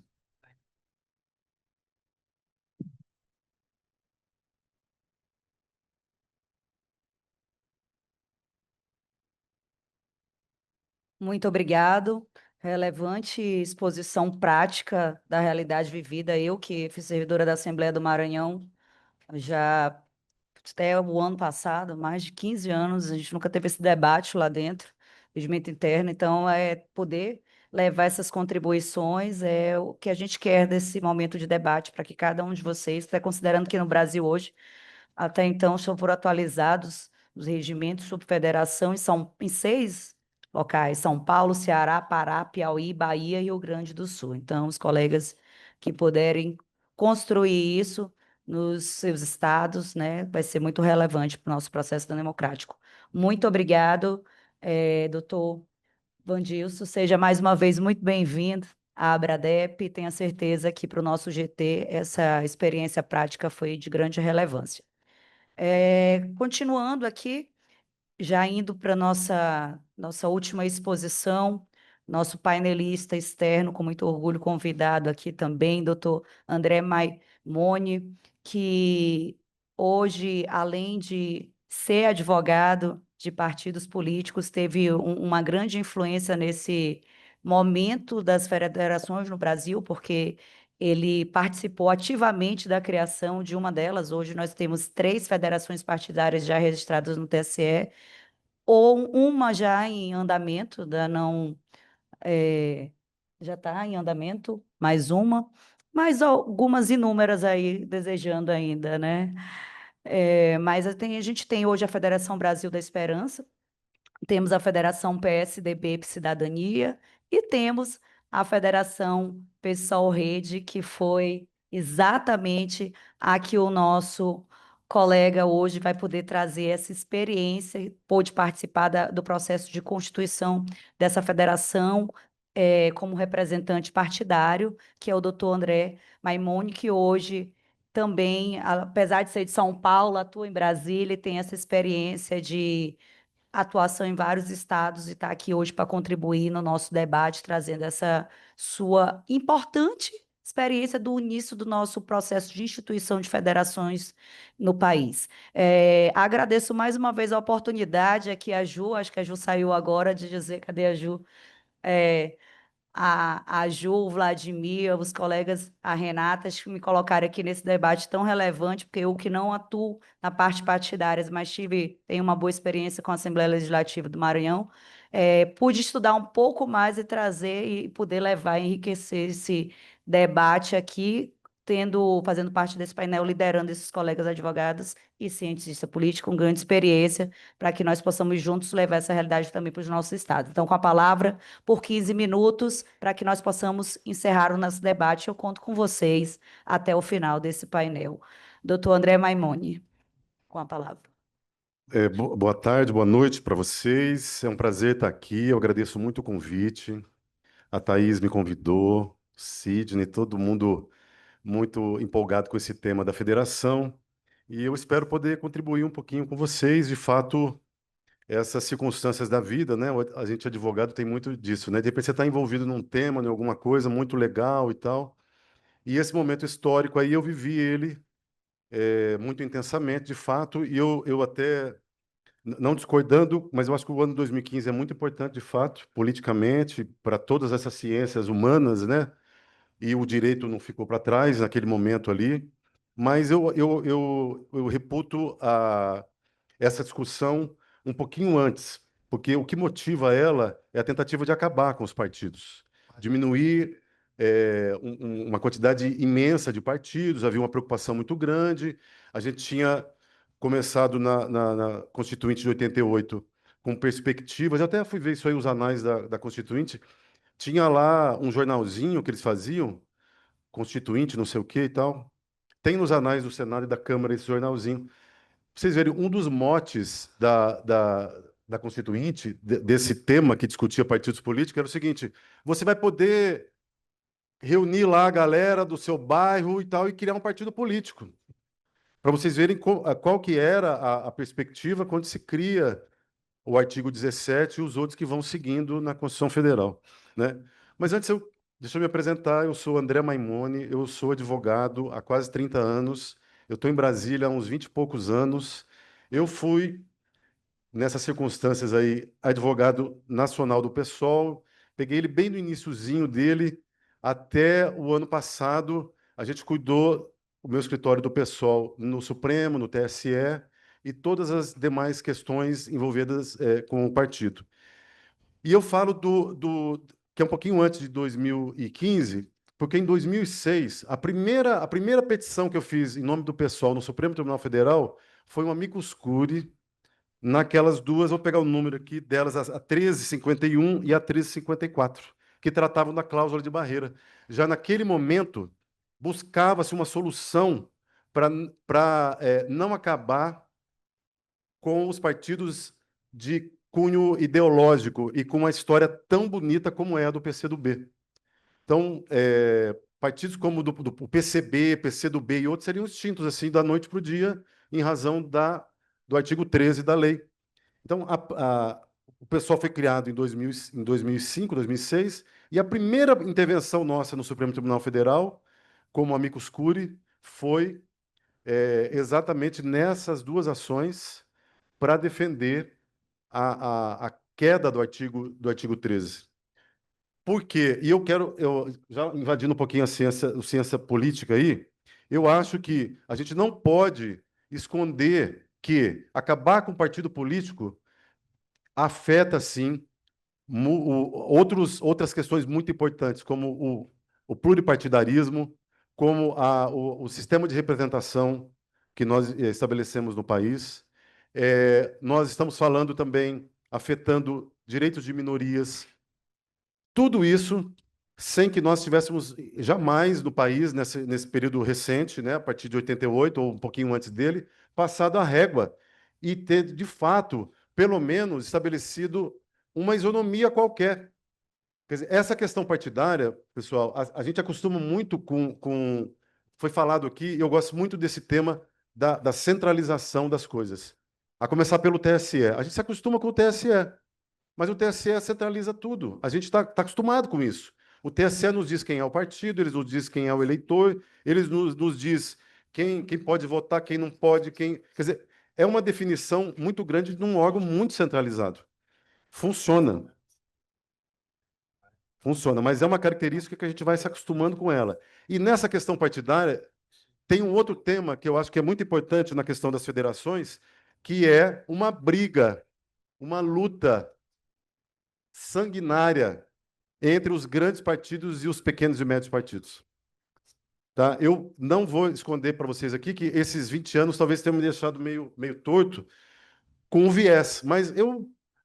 Muito obrigado. Relevante exposição prática da realidade vivida. Eu, que fui servidora da Assembleia do Maranhão, já até o ano passado, mais de 15 anos, a gente nunca teve esse debate lá dentro, regimento interno. Então, é poder levar essas contribuições é o que a gente quer desse momento de debate, para que cada um de vocês, está considerando que no Brasil hoje, até então, foram atualizados os regimentos sob federação em 6 locais: São Paulo, Ceará, Pará, Piauí, Bahia e Rio Grande do Sul. Então, os colegas que puderem construir isso nos seus estados, né, vai ser muito relevante para o nosso processo democrático. Muito obrigado, doutor Vandilson. Seja mais uma vez muito bem-vindo à Abradep. Tenha certeza que para o nosso GT essa experiência prática foi de grande relevância. Continuando aqui, já indo para nossa última exposição, nosso painelista externo, com muito orgulho, convidado aqui também, doutor André Maimone, que hoje, além de ser advogado de partidos políticos, teve uma grande influência nesse momento das federações no Brasil, porque ele participou ativamente da criação de uma delas. Hoje nós temos 3 federações partidárias já registradas no TSE, ou uma já em andamento, já está em andamento, mais uma, mais algumas inúmeras aí desejando ainda, né? Mas a gente tem hoje a Federação Brasil da Esperança, temos a Federação PSDB Cidadania e temos a Federação PSOL Rede, que foi exatamente a que o nosso colega hoje vai poder trazer essa experiência, pôde participar do processo de constituição dessa federação, como representante partidário, que é o doutor André Maimone, que hoje também, apesar de ser de São Paulo, atua em Brasília e tem essa experiência de atuação em vários estados e está aqui hoje para contribuir no nosso debate, trazendo essa sua importante experiência do início do nosso processo de instituição de federações no país. Agradeço mais uma vez a oportunidade aqui, a Ju, acho que a Ju saiu agora, de dizer, cadê a Ju? É, a Ju, o Vladimir, os colegas, a Renata, acho que me colocaram aqui nesse debate tão relevante, porque eu que não atuo na parte partidária, mas tenho uma boa experiência com a Assembleia Legislativa do Maranhão, pude estudar um pouco mais e trazer e poder levar, enriquecer esse debate aqui, fazendo parte desse painel, liderando esses colegas advogados e cientistas políticos com grande experiência, para que nós possamos juntos levar essa realidade também para os nossos estados. Então, com a palavra, por 15 minutos, para que nós possamos encerrar o nosso debate. Eu conto com vocês até o final desse painel. Doutor André Maimone, com a palavra. Boa tarde, boa noite para vocês. É um prazer estar aqui. Eu agradeço muito o convite. A Thaís me convidou, Sidney, todo mundo muito empolgado com esse tema da federação. E eu espero poder contribuir um pouquinho com vocês. De fato, essas circunstâncias da vida, né? A gente advogado tem muito disso, né? De repente você está envolvido num tema, em alguma coisa muito legal e tal. E esse momento histórico aí eu vivi ele muito intensamente, de fato, e eu até não discordando, mas eu acho que o ano 2015 é muito importante, de fato, politicamente, para todas essas ciências humanas, né? E o direito não ficou para trás naquele momento ali. Mas eu reputo essa discussão um pouquinho antes, porque o que motiva ela é a tentativa de acabar com os partidos, diminuir uma quantidade imensa de partidos, havia uma preocupação muito grande. A gente tinha começado na Constituinte de 88 com perspectivas. Eu até fui ver isso aí, os anais da Constituinte. Tinha lá um jornalzinho que eles faziam, Constituinte, não sei o que e tal. Tem nos anais do Senado e da Câmara esse jornalzinho. Pra vocês verem, um dos motes da Constituinte, desse tema que discutia partidos políticos, era o seguinte: você vai poder reunir lá a galera do seu bairro e tal e criar um partido político. Para vocês verem qual que era a perspectiva quando se cria o artigo 17 e os outros que vão seguindo na Constituição Federal, né? Mas antes, deixa eu me apresentar. Eu sou André Maimone, eu sou advogado há quase 30 anos, eu estou em Brasília há uns 20 e poucos anos. Eu fui, nessas circunstâncias aí, advogado nacional do PSOL, peguei ele bem no iniciozinho dele, até o ano passado, a gente cuidou, o meu escritório do PSOL no Supremo, no TSE, e todas as demais questões envolvidas com o partido. E eu falo que é um pouquinho antes de 2015, porque em 2006, a primeira petição que eu fiz em nome do PSOL no Supremo Tribunal Federal foi um amicus curiae naquelas duas, vou pegar o número aqui delas, a 1351 e a 1354, que tratavam da cláusula de barreira. Já naquele momento, buscava-se uma solução para não acabar com os partidos de cunho ideológico e com uma história tão bonita como é a do PCdoB. Então, partidos como do PCB, PCdoB e outros seriam extintos assim da noite para o dia, em razão do artigo 13 da lei. Então, o PSOL foi criado em 2005, 2006, e a primeira intervenção nossa no Supremo Tribunal Federal, como amicus curiae, foi exatamente nessas duas ações para defender a queda do artigo 13. Por quê? E eu já invadindo um pouquinho a ciência política aí, eu acho que a gente não pode esconder que acabar com o partido político afeta, sim, outras questões muito importantes, como o pluripartidarismo, como o sistema de representação que nós estabelecemos no país. Nós estamos falando também, afetando direitos de minorias. Tudo isso sem que nós tivéssemos jamais no país, nesse período recente, né, a partir de 88 ou um pouquinho antes dele, passado a régua e ter, de fato, pelo menos estabelecido uma isonomia qualquer. Quer dizer, essa questão partidária, pessoal, a gente acostuma muito com. Foi falado aqui, e eu gosto muito desse tema da centralização das coisas. A começar pelo TSE. A gente se acostuma com o TSE, mas o TSE centraliza tudo. A gente está acostumado com isso. O TSE nos diz quem é o partido, eles nos diz quem é o eleitor, eles nos diz quem pode votar, quem não pode, quem. Quer dizer, é uma definição muito grande de um órgão muito centralizado. Funciona. Funciona, mas é uma característica que a gente vai se acostumando com ela. E nessa questão partidária, tem um outro tema que eu acho que é muito importante na questão das federações, que é uma briga, uma luta sanguinária entre os grandes partidos e os pequenos e médios partidos. Tá? Eu não vou esconder para vocês aqui que esses 20 anos talvez tenham me deixado meio torto com um viés, mas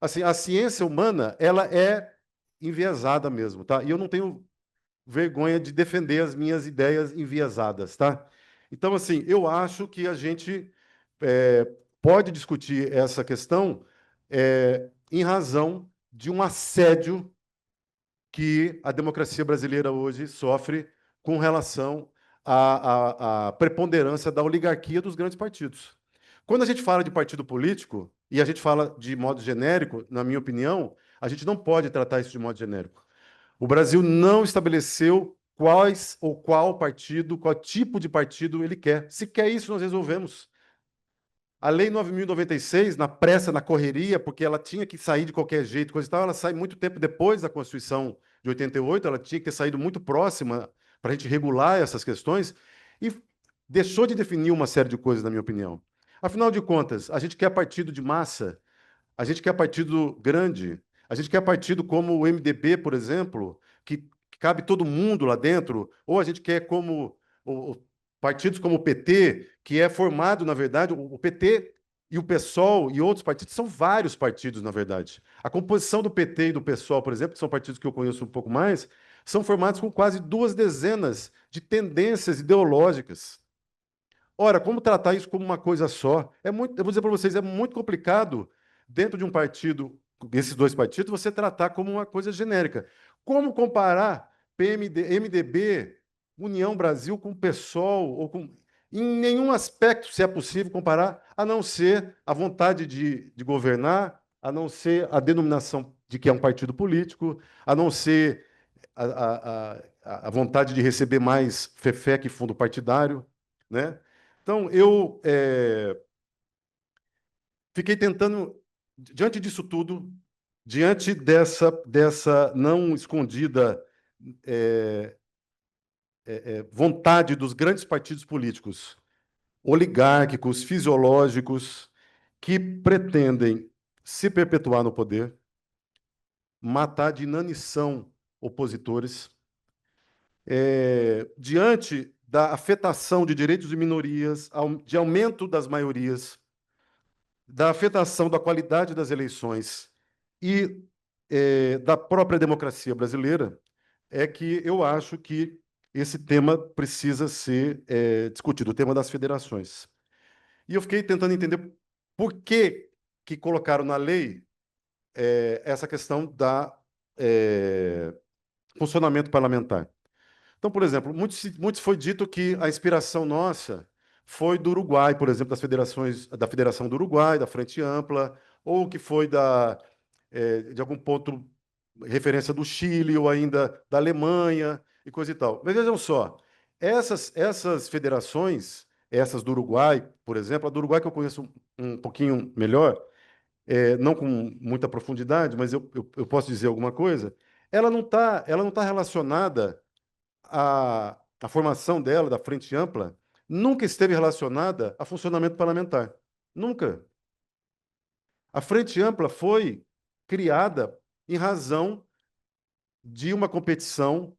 assim, a ciência humana, ela é enviesada mesmo, tá? E eu não tenho vergonha de defender as minhas ideias enviesadas, tá? Então, assim, eu acho que a gente pode discutir essa questão em razão de um assédio que a democracia brasileira hoje sofre com relação à preponderância da oligarquia dos grandes partidos. Quando a gente fala de partido político, e a gente fala de modo genérico, na minha opinião, a gente não pode tratar isso de modo genérico. O Brasil não estabeleceu qual partido, qual tipo de partido ele quer. Se quer isso, nós resolvemos. A Lei 9.096, na pressa, na correria, porque ela tinha que sair de qualquer jeito, coisa e tal, ela sai muito tempo depois da Constituição de 88, ela tinha que ter saído muito próxima para a gente regular essas questões, e deixou de definir uma série de coisas, na minha opinião. Afinal de contas, a gente quer partido de massa, a gente quer partido grande, a gente quer partido como o MDB, por exemplo, que cabe todo mundo lá dentro, ou a gente quer partidos como o PT, que é formado, na verdade, o PT e o PSOL e outros partidos, são vários partidos, na verdade. A composição do PT e do PSOL, por exemplo, que são partidos que eu conheço um pouco mais, são formados com quase 2 dezenas de tendências ideológicas. Ora, como tratar isso como uma coisa só? Eu vou dizer para vocês, é muito complicado, dentro de um partido, desses dois partidos, você tratar como uma coisa genérica. Como comparar MDB, União Brasil com PSOL, ou com... Em nenhum aspecto se é possível comparar, a não ser a vontade de governar, a não ser a denominação de que é um partido político, a não ser a vontade de receber mais fefé que fundo partidário, né? Então, eu fiquei tentando, diante disso tudo, diante dessa não escondida vontade dos grandes partidos políticos, oligárquicos, fisiológicos, que pretendem se perpetuar no poder, matar de inanição opositores, diante da afetação de direitos de minorias, de aumento das maiorias, da afetação da qualidade das eleições e da própria democracia brasileira, é que eu acho que esse tema precisa ser discutido, o tema das federações. E eu fiquei tentando entender por que colocaram na lei essa questão da funcionamento parlamentar. Então, por exemplo, muito foi dito que a inspiração nossa foi do Uruguai, por exemplo, da Federação do Uruguai, da Frente Ampla, ou que foi de algum ponto referência do Chile, ou ainda da Alemanha, e coisa e tal. Mas vejam só, essas federações, essas do Uruguai, por exemplo, a do Uruguai que eu conheço um pouquinho melhor, não com muita profundidade, mas eu posso dizer alguma coisa, ela não tá relacionada a formação dela, da Frente Ampla, nunca esteve relacionada a funcionamento parlamentar. Nunca. A Frente Ampla foi criada em razão de uma competição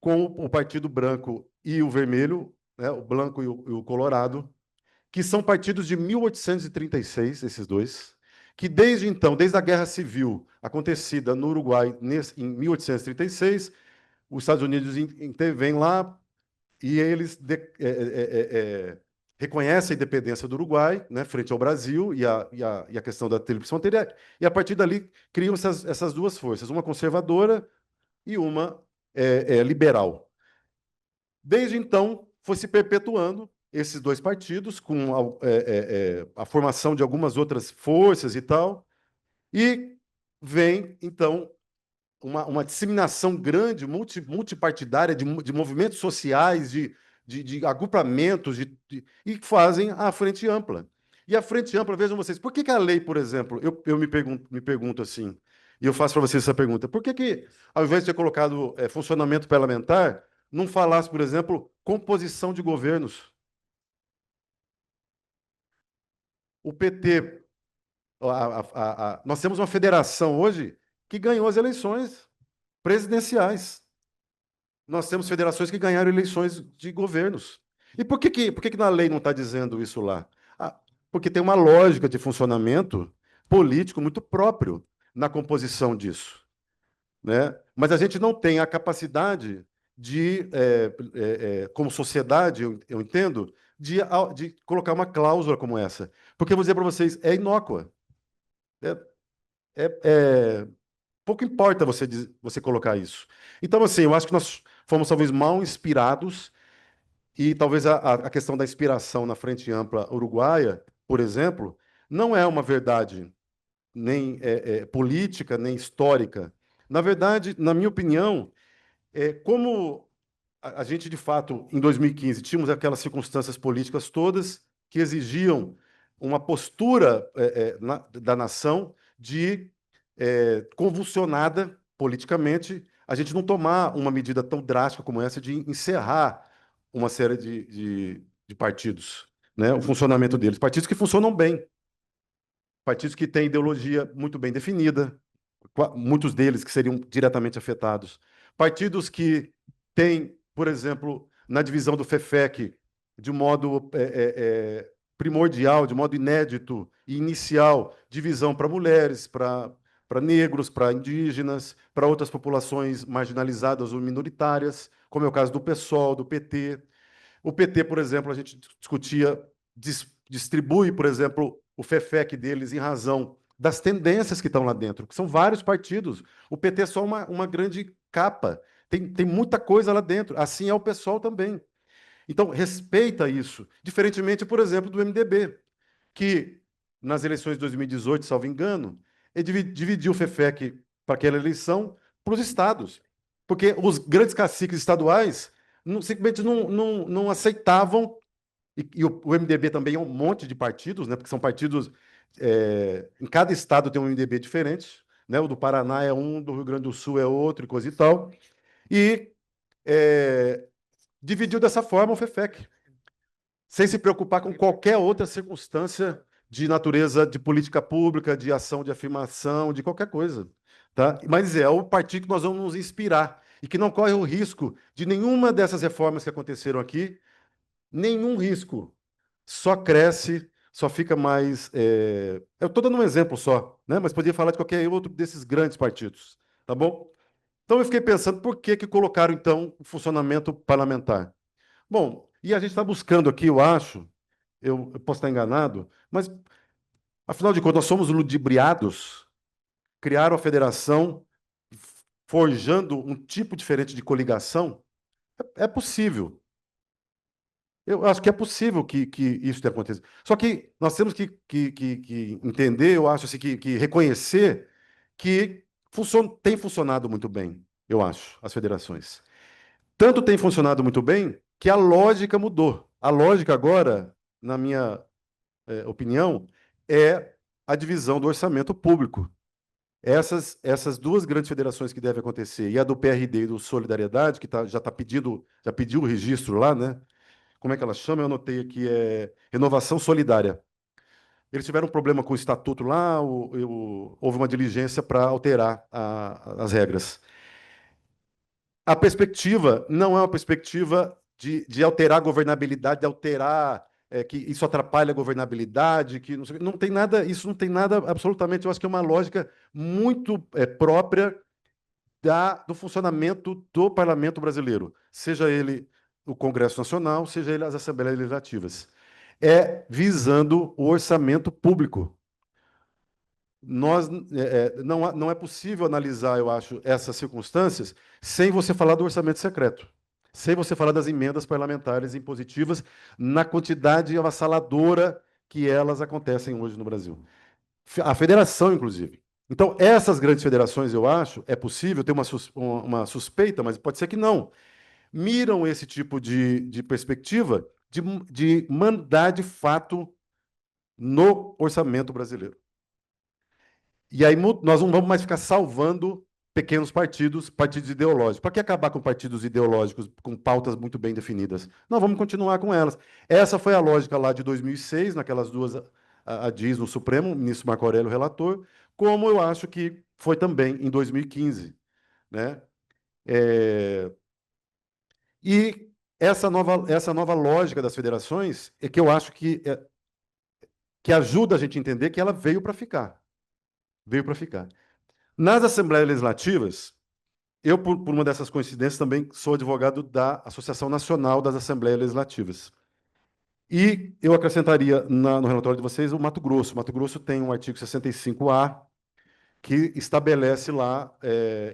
com o Partido Branco e o Vermelho, né, o Branco e o Colorado, que são partidos de 1836, esses dois, que desde então, desde a Guerra Civil acontecida no Uruguai em 1836, os Estados Unidos intervêm lá e eles reconhecem a independência do Uruguai, né, frente ao Brasil e a questão da tríplice fronteira, e a partir dali criam essas duas forças, uma conservadora e uma liberal. Desde então, foi se perpetuando esses dois partidos, com a formação de algumas outras forças e tal, e vem, então, uma disseminação grande, multipartidária, de movimentos sociais, de agrupamentos, e fazem a Frente Ampla. E a Frente Ampla, vejam vocês, por que a lei, por exemplo, eu me pergunto assim, e eu faço para vocês essa pergunta, por que, ao invés de ter colocado funcionamento parlamentar, não falasse, por exemplo, composição de governos? O PT, nós temos uma federação hoje que ganhou as eleições presidenciais. Nós temos federações que ganharam eleições de governos. E por que na lei não está dizendo isso lá? Porque tem uma lógica de funcionamento político muito próprio na composição disso, né? Mas a gente não tem a capacidade como sociedade, eu entendo, de colocar uma cláusula como essa. Porque, eu vou dizer para vocês, é inócua. Pouco importa você colocar isso. Então, assim, eu acho que nós fomos talvez mal inspirados e talvez a questão da inspiração na Frente Ampla uruguaia, por exemplo, não é uma verdade nem política, nem histórica. Na verdade, na minha opinião, como a gente, de fato, em 2015, tínhamos aquelas circunstâncias políticas todas que exigiam uma postura da nação convulsionada politicamente, a gente não tomar uma medida tão drástica como essa de encerrar uma série de partidos, né, o funcionamento deles. Partidos que funcionam bem, partidos que têm ideologia muito bem definida, muitos deles que seriam diretamente afetados. Partidos que têm, por exemplo, na divisão do FEFEC, de um modo primordial, de modo inédito e inicial, divisão para mulheres, para negros, para indígenas, para outras populações marginalizadas ou minoritárias, como é o caso do PSOL, do PT. O PT, por exemplo, a gente discutia, distribui, por exemplo, o FEFEC deles em razão das tendências que estão lá dentro, que são vários partidos. O PT é só uma grande capa. Tem muita coisa lá dentro. Assim é o PSOL também. Então, respeita isso. Diferentemente, por exemplo, do MDB, que nas eleições de 2018, salvo engano, ele dividiu o FEFEC para aquela eleição para os estados. Porque os grandes caciques estaduais simplesmente não aceitavam, e o MDB também é um monte de partidos, né, porque são partidos, em cada estado tem um MDB diferente, né, o do Paraná é um, do Rio Grande do Sul é outro, e coisa e tal, e dividiu dessa forma o FEFEC, sem se preocupar com qualquer outra circunstância de natureza de política pública, de ação de afirmação, de qualquer coisa. Tá? Mas é o partido que nós vamos nos inspirar e que não corre o risco de nenhuma dessas reformas que aconteceram aqui, nenhum risco. Só cresce, só fica mais... Eu estou dando um exemplo só, né? Mas podia falar de qualquer outro desses grandes partidos. Tá bom? Então eu fiquei pensando por que colocaram, então, o funcionamento parlamentar. Bom, e a gente está buscando aqui, eu acho, eu posso estar enganado, mas, afinal de contas, nós somos ludibriados, criaram a federação, forjando um tipo diferente de coligação. É possível. Eu acho que é possível que isso tenha acontecido. Só que nós temos que entender, eu acho, assim, que reconhecer que tem funcionado muito bem, eu acho, as federações. Tanto tem funcionado muito bem que a lógica mudou. A lógica agora, na minha opinião, é a divisão do orçamento público. Essas duas grandes federações que devem acontecer, e a do PRD e do Solidariedade, que já pediu o registro lá, né? Como é que ela chama? Eu anotei aqui, Renovação Solidária. Eles tiveram um problema com o estatuto lá, houve uma diligência para alterar as regras. A perspectiva não é uma perspectiva de alterar a governabilidade, de alterar que isso atrapalha a governabilidade, que não tem nada, isso não tem nada absolutamente, eu acho que é uma lógica muito própria do funcionamento do parlamento brasileiro, seja ele o Congresso Nacional, seja ele as Assembleias Legislativas. É visando o orçamento público. Não é possível analisar, eu acho, essas circunstâncias sem você falar do orçamento secreto, sem você falar das emendas parlamentares impositivas na quantidade avassaladora que elas acontecem hoje no Brasil. A federação, inclusive. Então, essas grandes federações, eu acho, é possível, ter uma suspeita, mas pode ser que não, miram esse tipo de perspectiva de mandar, de fato, no orçamento brasileiro. E aí nós não vamos mais ficar salvando pequenos partidos ideológicos. Para que acabar com partidos ideológicos com pautas muito bem definidas? Nós vamos continuar com elas. Essa foi a lógica lá de 2006, naquelas duas ADIs no Supremo, o ministro Marco Aurélio relator, como eu acho que foi também em 2015. Né? E essa nova lógica das federações é que eu acho que ajuda a gente a entender que ela veio para ficar. Veio para ficar. Nas Assembleias Legislativas, eu, por uma dessas coincidências, também sou advogado da Associação Nacional das Assembleias Legislativas. E eu acrescentaria no relatório de vocês o Mato Grosso. O Mato Grosso tem um artigo 65A, que estabelece lá,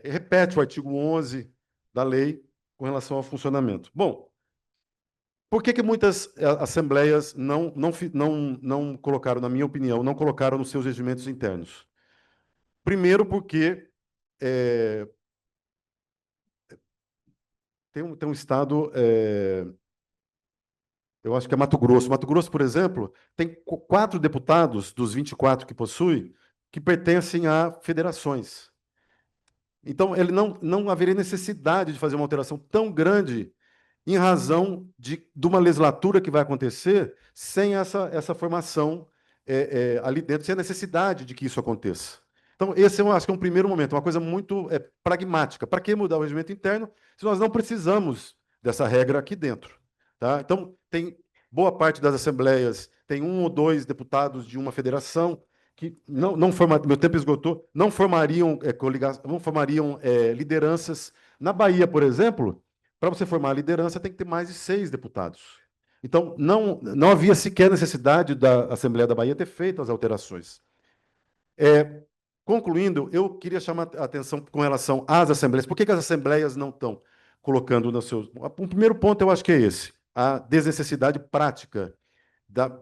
repete o artigo 11 da lei com relação ao funcionamento. Bom, por que muitas assembleias não colocaram, na minha opinião, não colocaram nos seus regimentos internos? Primeiro, porque tem um estado, eu acho que é Mato Grosso. Mato Grosso, por exemplo, tem 4 deputados dos 24 que possui que pertencem a federações. Então, ele não haveria necessidade de fazer uma alteração tão grande em razão de uma legislatura que vai acontecer sem essa formação ali dentro, sem a necessidade de que isso aconteça. Então, esse eu acho que é um primeiro momento, uma coisa muito pragmática. Para que mudar o regimento interno se nós não precisamos dessa regra aqui dentro? Tá? Então, tem boa parte das assembleias tem 1 ou 2 deputados de uma federação que não formariam, meu tempo esgotou, não formariam lideranças. Na Bahia, por exemplo, para você formar a liderança tem que ter mais de 6 deputados. Então, não havia sequer necessidade da Assembleia da Bahia ter feito as alterações. Concluindo, eu queria chamar a atenção com relação às assembleias. Por que as assembleias não estão colocando nos seus... O primeiro ponto, eu acho que é esse, a desnecessidade prática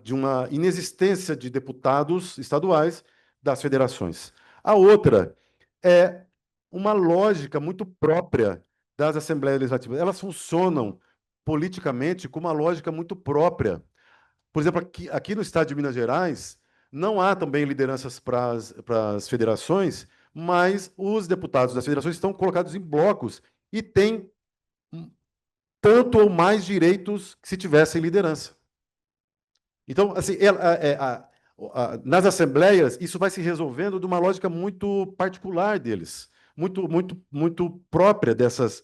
de uma inexistência de deputados estaduais das federações. A outra é uma lógica muito própria das assembleias legislativas. Elas funcionam politicamente com uma lógica muito própria. Por exemplo, aqui no estado de Minas Gerais, não há também lideranças para as federações, mas os deputados das federações estão colocados em blocos e têm tanto ou mais direitos que se tivessem liderança. Então, assim, nas assembleias, isso vai se resolvendo de uma lógica muito particular deles, muito própria dessas.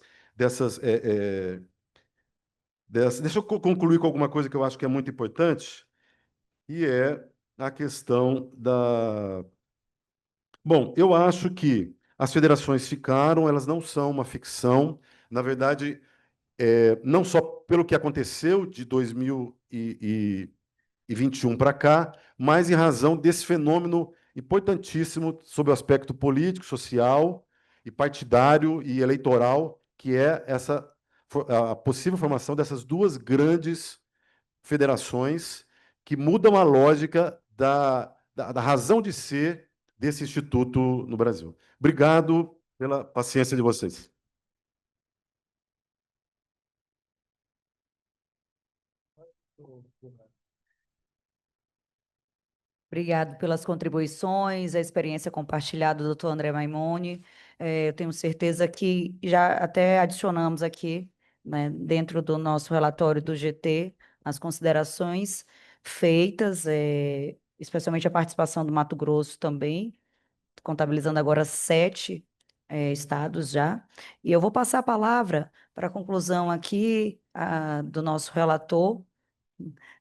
Deixa eu concluir com alguma coisa que eu acho que é muito importante, e é a questão da... Bom, eu acho que as federações ficaram, elas não são uma ficção. Na verdade, não só pelo que aconteceu de 2021 para cá, mas em razão desse fenômeno importantíssimo sob o aspecto político, social e partidário e eleitoral, que é a possível formação dessas 2 grandes federações que mudam a lógica da razão de ser desse instituto no Brasil. Obrigado pela paciência de vocês. Obrigado pelas contribuições, a experiência compartilhada do doutor André Maimone. Eu tenho certeza que já até adicionamos aqui, né, dentro do nosso relatório do GT, as considerações feitas, especialmente a participação do Mato Grosso também, contabilizando agora 7 estados já. E eu vou passar a palavra para a conclusão aqui do nosso relator,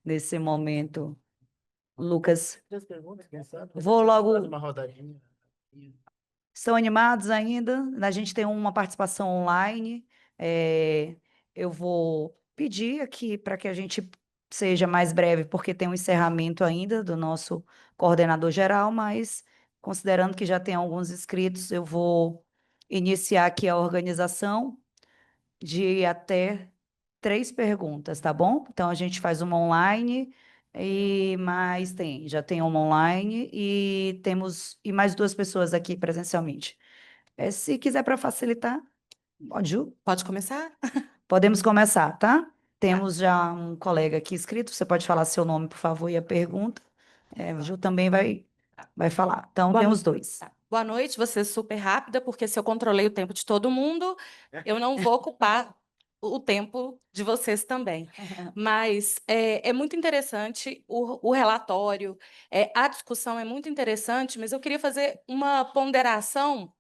nesse momento. Lucas, vou logo. Uma rodadinha. Estão animados ainda? A gente tem uma participação online. Eu vou pedir aqui para que a gente seja mais breve, porque tem um encerramento ainda do nosso coordenador geral, mas considerando que já tem alguns inscritos, eu vou iniciar aqui a organização de até 3 perguntas, tá bom? Então a gente faz uma online já tem uma online e temos mais 2 pessoas aqui presencialmente. Se quiser para facilitar, Ju, Pode começar? podemos começar, tá? Temos já um colega aqui inscrito, você pode falar seu nome, por favor, e a pergunta. A Ju também vai falar. Então, Boa temos no- 2. Boa noite, vou ser super rápida, porque se eu controlei o tempo de todo mundo, eu não vou ocupar o tempo de vocês também. Mas é muito interessante o relatório, a discussão é muito interessante, mas eu queria fazer uma ponderação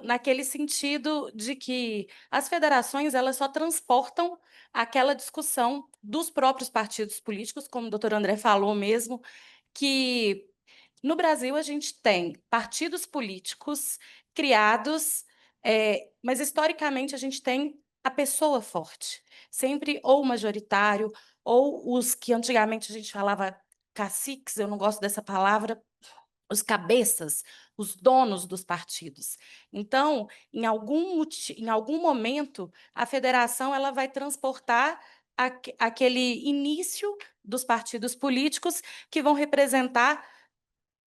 naquele sentido de que as federações elas só transportam aquela discussão dos próprios partidos políticos, como o doutor André falou mesmo, que no Brasil a gente tem partidos políticos criados, mas historicamente a gente tem a pessoa forte, sempre ou majoritário, ou os que antigamente a gente falava caciques, eu não gosto dessa palavra, os cabeças, os donos dos partidos. Então, em algum momento, a federação ela vai transportar aquele início dos partidos políticos que vão representar,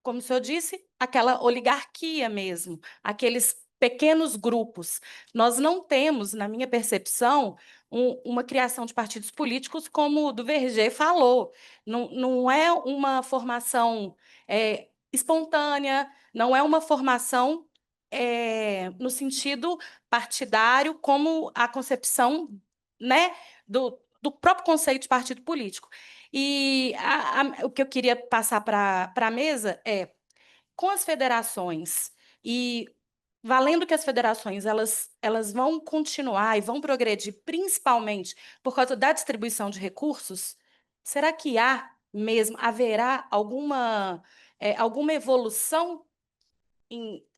como o senhor disse, aquela oligarquia mesmo, aqueles pequenos grupos. Nós não temos, na minha percepção, uma criação de partidos políticos como o do Verger falou. Não é uma formação espontânea, não é uma formação no sentido partidário, como a concepção, né, do próprio conceito de partido político. E o que eu queria passar para a mesa é, com as federações, e valendo que as federações elas vão continuar e vão progredir, principalmente por causa da distribuição de recursos, será que há mesmo, haverá alguma evolução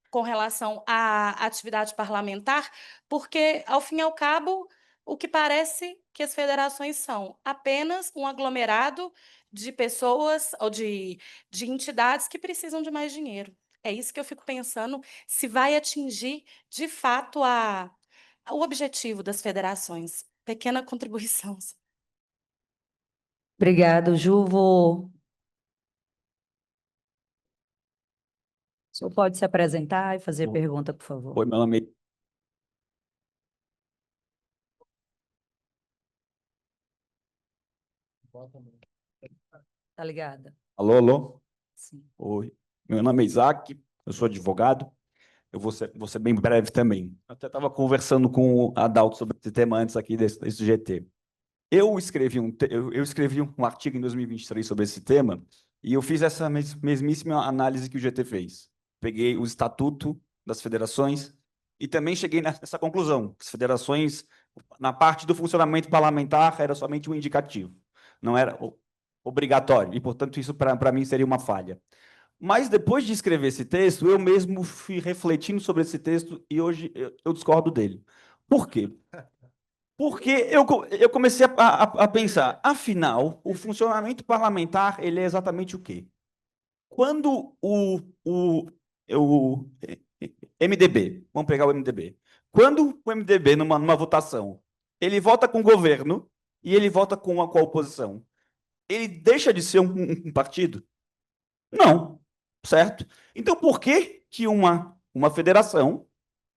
com relação à atividade parlamentar? Porque, ao fim e ao cabo, o que parece que as federações são apenas um aglomerado de pessoas ou de entidades que precisam de mais dinheiro. É isso que eu fico pensando, se vai atingir, de fato, o objetivo das federações. Pequena contribuição. Obrigado, Ju. O senhor pode se apresentar e fazer a pergunta, por favor. Oi, meu nome é... Tá ligada? Alô, alô? Sim. Oi, meu nome é Isaac, eu sou advogado, eu vou ser bem breve também. Eu até estava conversando com o Adalto sobre esse tema antes aqui desse GT. Eu escrevi um artigo em 2023 sobre esse tema e eu fiz essa mesmíssima análise que o GT fez. Peguei o estatuto das federações e também cheguei nessa conclusão, que as federações, na parte do funcionamento parlamentar, era somente um indicativo, não era obrigatório, e, portanto, isso para mim seria uma falha. Mas depois de escrever esse texto, eu mesmo fui refletindo sobre esse texto e hoje eu discordo dele. Por quê? Porque eu comecei a pensar, afinal, o funcionamento parlamentar ele é exatamente o quê? Quando o MDB, vamos pegar o MDB, quando o MDB, numa votação, ele vota com o governo e ele vota com a oposição, ele deixa de ser um partido? Não, certo? Então, por que que uma federação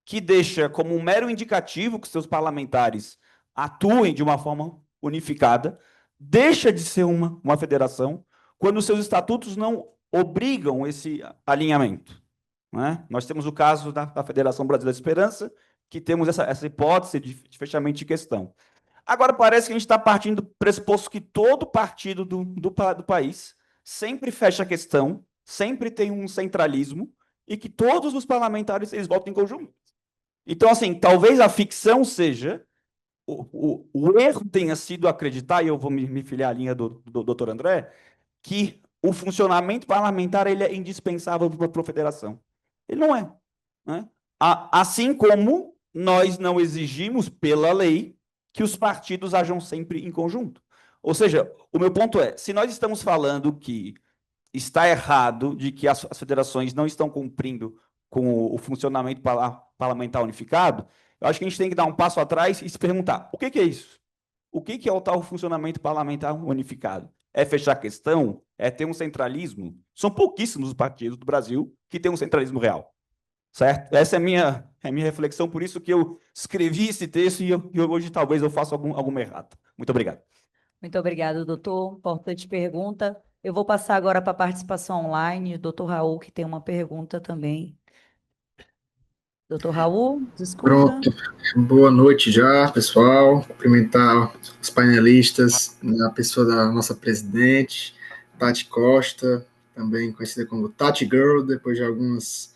que deixa como um mero indicativo que seus parlamentares atuem de uma forma unificada, deixa de ser uma federação quando seus estatutos não obrigam esse alinhamento? Né? Nós temos o caso da Federação Brasileira de Esperança, que temos essa hipótese de fechamento de questão. Agora, parece que a gente está partindo do pressuposto que todo partido do país sempre fecha a questão, sempre tem um centralismo, e que todos os parlamentares eles votam em conjunto. Então, assim, talvez a ficção seja, o erro tenha sido acreditar, e eu vou me filiar à linha do doutor André, que o funcionamento parlamentar ele é indispensável para a federação. Ele não é. Né? Assim como nós não exigimos, pela lei, que os partidos ajam sempre em conjunto. Ou seja, o meu ponto é, se nós estamos falando que está errado, de que as federações não estão cumprindo com o funcionamento parlamentar unificado, eu acho que a gente tem que dar um passo atrás e se perguntar, o que é isso? O que é o tal funcionamento parlamentar unificado? É fechar a questão? É ter um centralismo? São pouquíssimos os partidos do Brasil que têm um centralismo real. Certo? Essa é a minha reflexão, por isso que eu escrevi esse texto e hoje talvez eu faça alguma errata. Muito obrigado. Muito obrigado, doutor. Importante pergunta. Eu vou passar agora para a participação online, o doutor Raul, que tem uma pergunta também. Doutor Raul, desculpa. Pronto. Boa noite já, pessoal. Cumprimentar os painelistas, a pessoa da nossa presidente, Tati Costa, também conhecida como Tati Girl, depois de alguns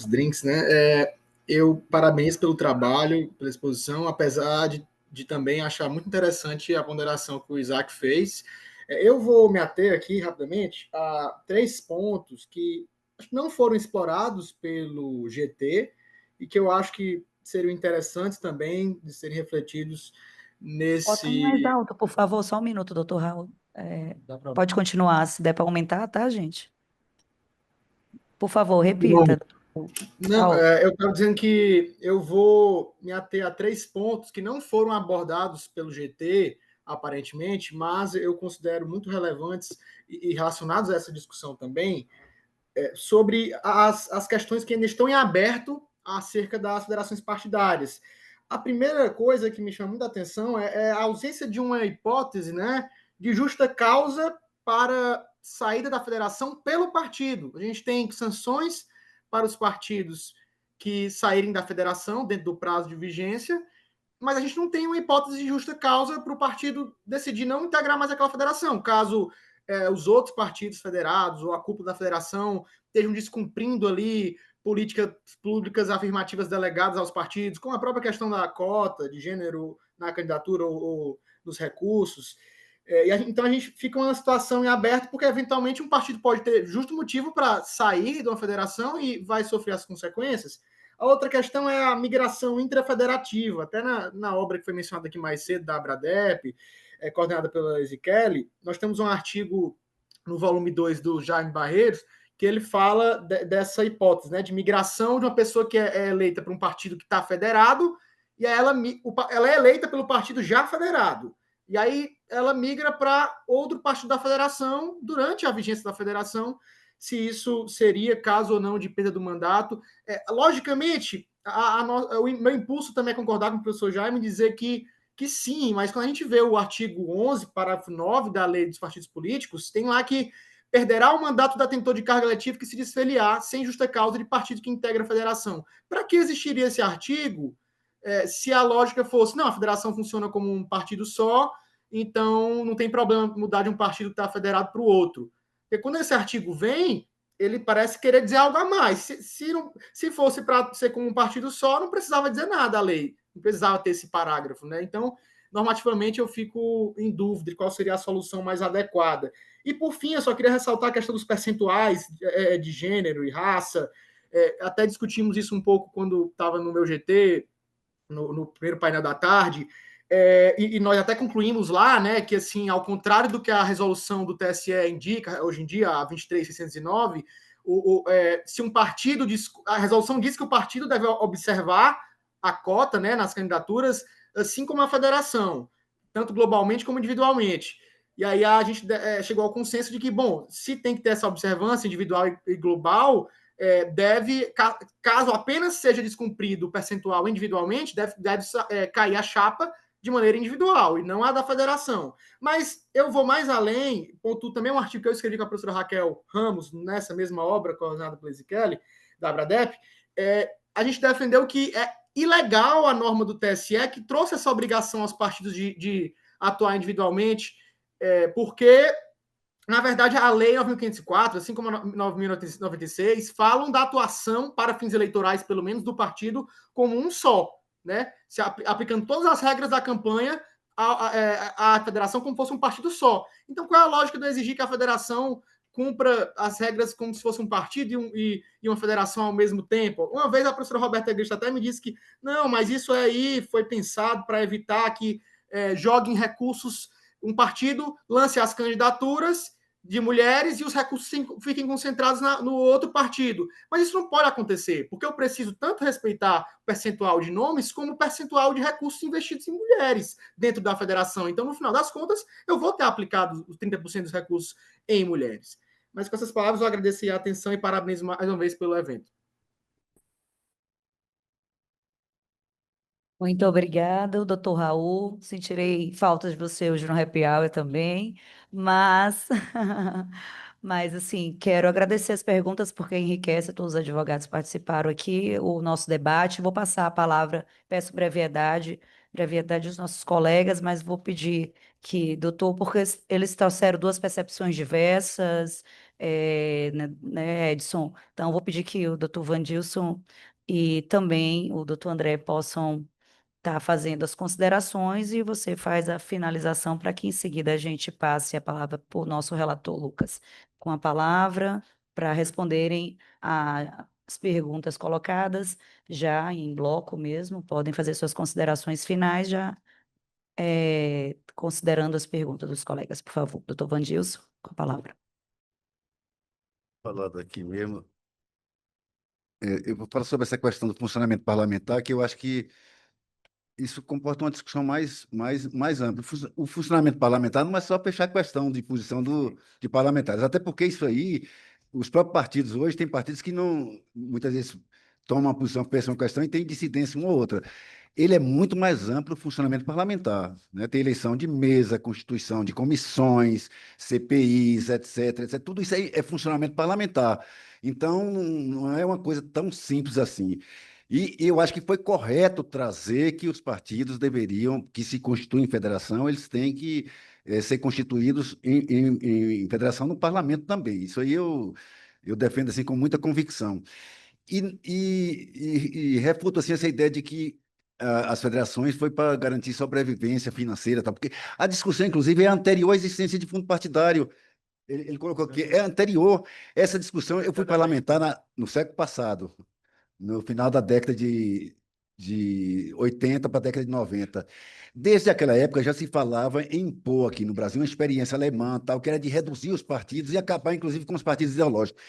drinks, né? Eu parabenizo pelo trabalho, pela exposição, apesar de também achar muito interessante a ponderação que o Isaac fez. Eu vou me ater aqui rapidamente a 3 pontos que não foram explorados pelo GT e que eu acho que seriam interessantes também de serem refletidos Bota nesse... mais alto, por favor, só um minuto, doutor Raul. Pode continuar, se der para aumentar, tá, gente? Por favor, repita. Não, eu estava dizendo que eu vou me ater a 3 pontos que não foram abordados pelo GT, aparentemente, mas eu considero muito relevantes e relacionados a essa discussão também, sobre as questões que ainda estão em aberto acerca das federações partidárias. A primeira coisa que me chama muita atenção é a ausência de uma hipótese, né, de justa causa para saída da federação pelo partido. A gente tem sanções para os partidos que saírem da federação dentro do prazo de vigência, mas a gente não tem uma hipótese de justa causa para o partido decidir não integrar mais aquela federação, caso os outros partidos federados ou a cúpula da federação estejam descumprindo ali políticas públicas afirmativas delegadas aos partidos, como a própria questão da cota de gênero na candidatura ou nos recursos. Então a gente fica uma situação em aberto, porque eventualmente um partido pode ter justo motivo para sair de uma federação e vai sofrer as consequências. A outra questão é a migração intrafederativa. Até na obra que foi mencionada aqui mais cedo, da Abradep, coordenada pela Ezequiel, nós temos um artigo no volume 2 do Jaime Barreiros, que ele fala dessa hipótese, né, de migração de uma pessoa que é eleita para um partido que está federado, e aí ela é eleita pelo partido já federado. E aí ela migra para outro partido da federação durante a vigência da federação, se isso seria caso ou não de perda do mandato. Logicamente, o meu impulso também é concordar com o professor Jaime e dizer que sim, mas quando a gente vê o artigo 11, parágrafo 9 da Lei dos Partidos Políticos, tem lá que perderá o mandato da detentor de cargo eletivo que se desfiliar sem justa causa de partido que integra a federação. Para que existiria esse artigo se a lógica fosse, não, a federação funciona como um partido só, então não tem problema mudar de um partido que está federado para o outro. Porque quando esse artigo vem, ele parece querer dizer algo a mais. Se fosse para ser como um partido só, não precisava dizer nada a lei, não precisava ter esse parágrafo, né? Então, normativamente, eu fico em dúvida de qual seria a solução mais adequada. E, por fim, eu só queria ressaltar a questão dos percentuais de gênero e raça. Até discutimos isso um pouco quando estava no meu GT, no primeiro painel da tarde, e nós até concluímos lá, né, que assim, ao contrário do que a resolução do TSE indica, hoje em dia, a 23.609, se um partido a resolução diz que o partido deve observar a cota, né, nas candidaturas, assim como a federação, tanto globalmente como individualmente. E aí a gente chegou ao consenso de que, bom, se tem que ter essa observância individual e global, deve, caso apenas seja descumprido o percentual individualmente, deve cair a chapa de maneira individual e não a da federação. Mas eu vou mais além, pontuo também um artigo que eu escrevi com a professora Raquel Ramos, nessa mesma obra coordenada pela Ezequiel, da Abradep, a gente defendeu que é ilegal a norma do TSE que trouxe essa obrigação aos partidos de atuar individualmente, porque na verdade, a Lei 9.504, assim como a 9.096, falam da atuação para fins eleitorais, pelo menos do partido, como um só, né? Se aplicando todas as regras da campanha à federação como fosse um partido só. Então, qual é a lógica de exigir que a federação cumpra as regras como se fosse um partido e uma federação ao mesmo tempo? Uma vez a professora Roberta Grista até me disse que não, mas isso aí foi pensado para evitar que joguem recursos, um partido lance as candidaturas de mulheres e os recursos fiquem concentrados no outro partido. Mas isso não pode acontecer, porque eu preciso tanto respeitar o percentual de nomes como o percentual de recursos investidos em mulheres dentro da federação. Então, no final das contas, eu vou ter aplicado os 30% dos recursos em mulheres. Mas com essas palavras, eu agradeço a atenção e parabenizo mais uma vez pelo evento. Muito obrigada, doutor Raul. Sentirei falta de você hoje no Happy Hour também, mas, mas assim, quero agradecer as perguntas porque enriquece, todos os advogados participaram aqui, o nosso debate. Vou passar a palavra, peço brevidade dos nossos colegas, mas vou pedir que, doutor, porque eles trouxeram duas percepções diversas, né, Edson? Então, vou pedir que o doutor Vandilson e também o doutor André possam tá fazendo as considerações e você faz a finalização para que em seguida a gente passe a palavra para o nosso relator Lucas, com a palavra para responderem as perguntas colocadas já em bloco mesmo, podem fazer suas considerações finais já considerando as perguntas dos colegas, por favor. Doutor Vandilson, com a palavra. Falando aqui mesmo, eu vou falar sobre essa questão do funcionamento parlamentar, que eu acho que isso comporta uma discussão mais ampla. O funcionamento parlamentar não é só fechar a questão de posição de parlamentares, até porque isso aí, os próprios partidos hoje, tem partidos que não, muitas vezes tomam uma posição, pensam uma questão e tem dissidência uma ou outra. Ele é muito mais amplo o funcionamento parlamentar, né? Tem eleição de mesa, constituição de comissões, CPIs, etc. Tudo isso aí é funcionamento parlamentar. Então, não é uma coisa tão simples assim. E eu acho que foi correto trazer que os partidos deveriam, que se constituem em federação, eles têm que ser constituídos em federação no parlamento também. Isso aí eu defendo assim, com muita convicção. E refuto assim, essa ideia de que as federações foi para garantir sobrevivência financeira, tá? Porque a discussão, inclusive, é anterior à existência de fundo partidário. Ele colocou que é anterior essa discussão. Eu fui parlamentar no século passado, no final da década de 80 para a década de 90. Desde aquela época já se falava em impor aqui no Brasil uma experiência alemã, tal, que era de reduzir os partidos e acabar, inclusive, com os partidos ideológicos.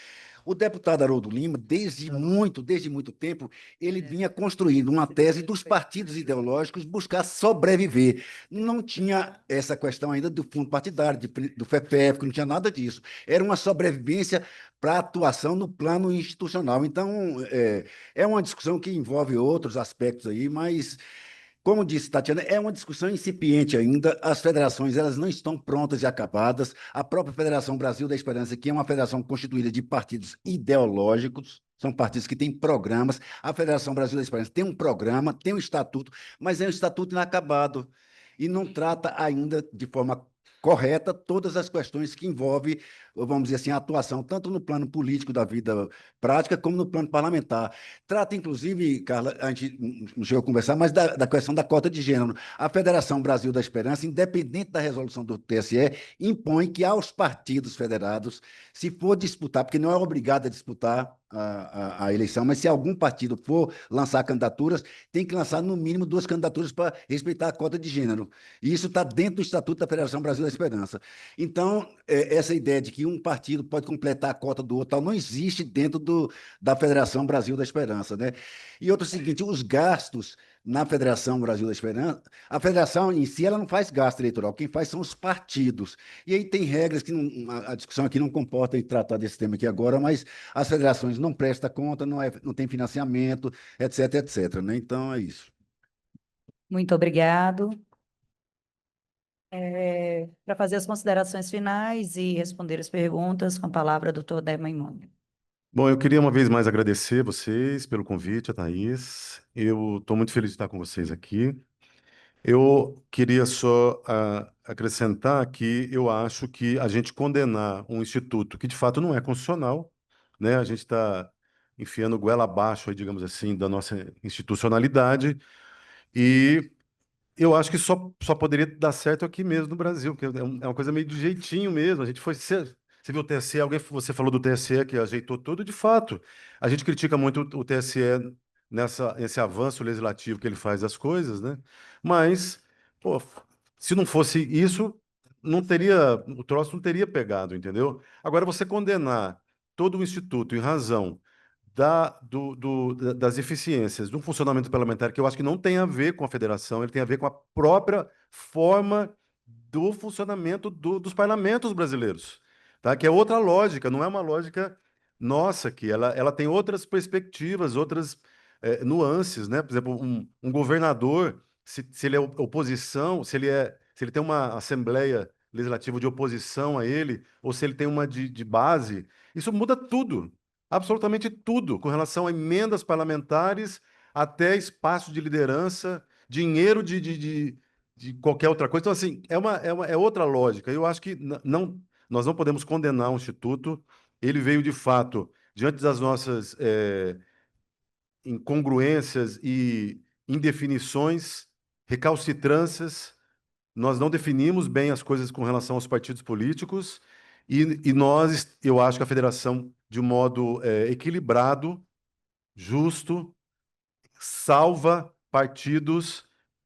O deputado Haroldo Lima, desde muito tempo, ele vinha construindo uma tese dos partidos ideológicos buscar sobreviver. Não tinha essa questão ainda do fundo partidário, do FEFEF, não tinha nada disso. Era uma sobrevivência para atuação no plano institucional. Então, é uma discussão que envolve outros aspectos aí, mas como disse Tatiana, é uma discussão incipiente ainda. As federações elas não estão prontas e acabadas. A própria Federação Brasil da Esperança, que é uma federação constituída de partidos ideológicos, são partidos que têm programas. A Federação Brasil da Esperança tem um programa, tem um estatuto, mas é um estatuto inacabado e não trata ainda de forma correta todas as questões que envolvem, vamos dizer assim, a atuação, tanto no plano político da vida prática, como no plano parlamentar. Trata, inclusive, Carla, a gente não chegou a conversar, mas da questão da cota de gênero. A Federação Brasil da Esperança, independente da resolução do TSE, impõe que aos partidos federados, se for disputar, porque não é obrigado a disputar a eleição, mas se algum partido for lançar candidaturas, tem que lançar no mínimo 2 candidaturas para respeitar a cota de gênero. E isso está dentro do Estatuto da Federação Brasil da Esperança. Então, essa ideia de que um partido pode completar a cota do outro, tal, não existe dentro da Federação Brasil da Esperança, né? E outro seguinte, os gastos na Federação Brasil da Esperança, a federação em si ela não faz gasto eleitoral, quem faz são os partidos. E aí tem regras que a discussão aqui não comporta em tratar desse tema aqui agora, mas as federações não prestam conta, não tem financiamento, etc, etc, né? Então é isso. Muito obrigado. Para fazer as considerações finais e responder as perguntas, com a palavra, doutor Maimônio. Bom, eu queria uma vez mais agradecer vocês pelo convite, a Thaís. Eu estou muito feliz de estar com vocês aqui. Eu queria só acrescentar que eu acho que a gente condenar um instituto que de fato não é constitucional, né? A gente está enfiando goela abaixo, aí, digamos assim, da nossa institucionalidade, e eu acho que só poderia dar certo aqui mesmo no Brasil, porque é uma coisa meio de jeitinho mesmo. A gente foi. Você viu o TSE, você falou do TSE que ajeitou tudo, de fato. A gente critica muito o TSE nesse avanço legislativo que ele faz das coisas, né? Mas, pô, se não fosse isso, o troço não teria pegado, entendeu? Agora, você condenar todo o instituto em razão das eficiências do funcionamento parlamentar, que eu acho que não tem a ver com a federação, ele tem a ver com a própria forma do funcionamento dos parlamentos brasileiros, tá? Que é outra lógica, não é uma lógica nossa aqui, ela tem outras perspectivas, outras nuances, né? Por exemplo, um governador, se ele é oposição, se ele tem uma assembleia legislativa de oposição a ele, ou se ele tem uma de base, isso muda tudo. Absolutamente tudo, com relação a emendas parlamentares, até espaço de liderança, dinheiro de qualquer outra coisa. Então, assim, é outra lógica. Eu acho que nós não podemos condenar o Instituto. Ele veio, de fato, diante das nossas incongruências e indefinições, recalcitrâncias. Nós não definimos bem as coisas com relação aos partidos políticos e eu acho que a federação, de um modo equilibrado, justo, salva partidos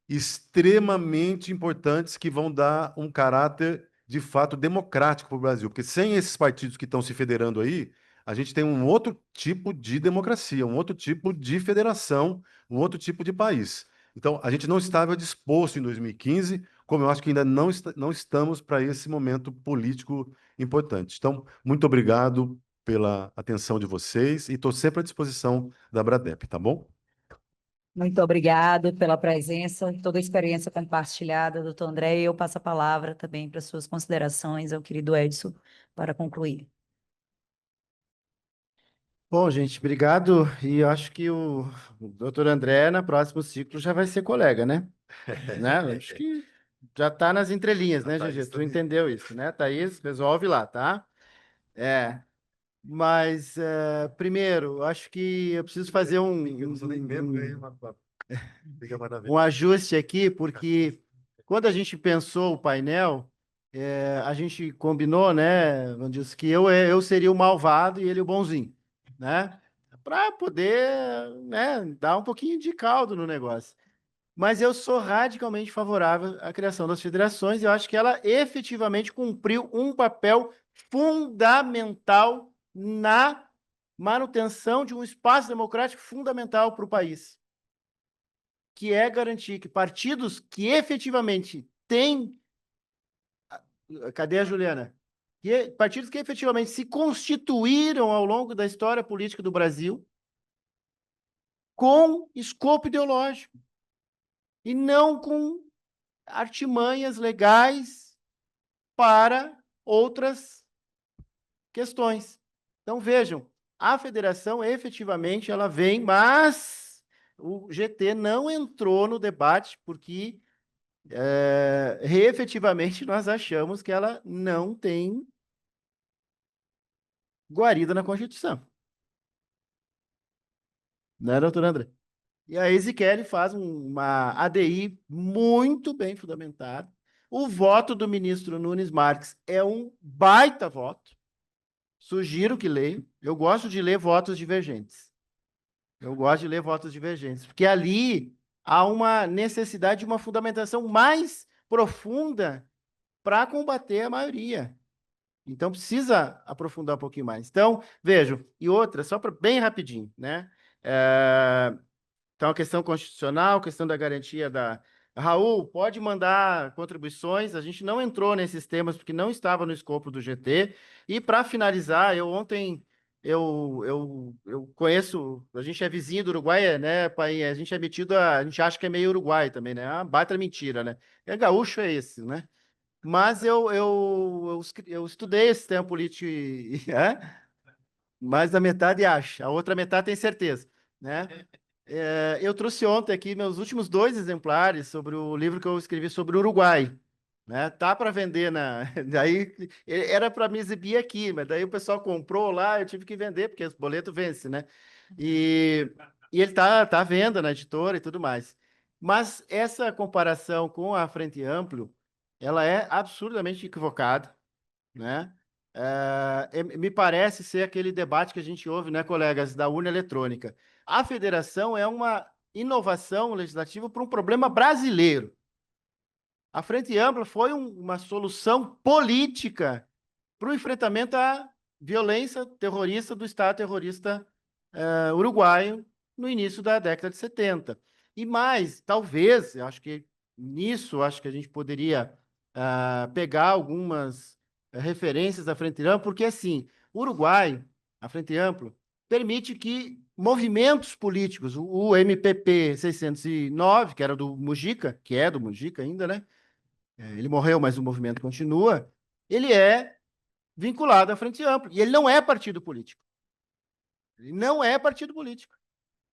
extremamente importantes que vão dar um caráter, de fato, democrático para o Brasil. Porque sem esses partidos que estão se federando aí, a gente tem um outro tipo de democracia, um outro tipo de federação, um outro tipo de país. Então, a gente não estava disposto em 2015, como eu acho que ainda não estamos para esse momento político importante. Então, muito obrigado pela atenção de vocês e estou sempre à disposição da Bradep, tá bom? Muito obrigado pela presença, toda a experiência compartilhada, doutor André. E eu passo a palavra também para suas considerações ao querido Edson para concluir. Bom, gente, obrigado. E eu acho que o doutor André, no próximo ciclo, já vai ser colega, né? Acho que já está nas entrelinhas, né, GG? Tu entendeu isso, né? Thaís, resolve lá, tá? Mas, primeiro, acho que eu preciso fazer um ajuste aqui, porque quando a gente pensou o painel, a gente combinou, né, Vandilson, que eu seria o malvado e ele o bonzinho, né? Para poder, né, dar um pouquinho de caldo no negócio. Mas eu sou radicalmente favorável à criação das federações e eu acho que ela efetivamente cumpriu um papel fundamental na manutenção de um espaço democrático fundamental para o país, que é garantir que partidos que efetivamente têm... Cadê a Juliana? Partidos que efetivamente se constituíram ao longo da história política do Brasil com escopo ideológico e não com artimanhas legais para outras questões. Então, vejam, a federação efetivamente ela vem, mas o GT não entrou no debate porque efetivamente nós achamos que ela não tem guarida na Constituição. Né, doutor André? E a Ezequiel faz uma ADI muito bem fundamentada. O voto do ministro Nunes Marques é um baita voto. Sugiro que leiam. Eu gosto de ler votos divergentes. Porque ali há uma necessidade de uma fundamentação mais profunda para combater a maioria. Então, precisa aprofundar um pouquinho mais. Então, vejam. E outra, só para bem rapidinho, né? Então, a questão constitucional, questão da garantia da... Raul, pode mandar contribuições. A gente não entrou nesses temas porque não estava no escopo do GT. E, para finalizar, ontem eu conheço... A gente é vizinho do Uruguai, né, pai? A gente é metido a gente acha que é meio Uruguai também, né? É uma baita mentira, né? Gaúcho é esse, né? Mas eu estudei esse sistema político mais da metade acha, a outra metade tem certeza, né? Eu trouxe ontem aqui meus últimos 2 exemplares sobre o livro que eu escrevi sobre o Uruguai, né? Tá para vender daí era para me exibir aqui, mas daí o pessoal comprou lá, eu tive que vender porque o boleto vence, né? E ele tá à venda na editora e tudo mais. Mas essa comparação com a Frente Amplio, ela é absurdamente equivocada, né? Me parece ser aquele debate que a gente ouve, né, colegas, da urna eletrônica. A federação é uma inovação legislativa para um problema brasileiro. A Frente Ampla foi uma solução política para o enfrentamento à violência terrorista do Estado terrorista uruguaio no início da década de 70. E mais, talvez, acho que a gente poderia pegar algumas referências da Frente Ampla, porque assim, o Uruguai, a Frente Ampla, permite que movimentos políticos, o MPP 609, que era do Mujica, que é do Mujica ainda, né? Ele morreu, mas o movimento continua. Ele é vinculado à Frente Ampla. E ele não é partido político. Ele não é partido político.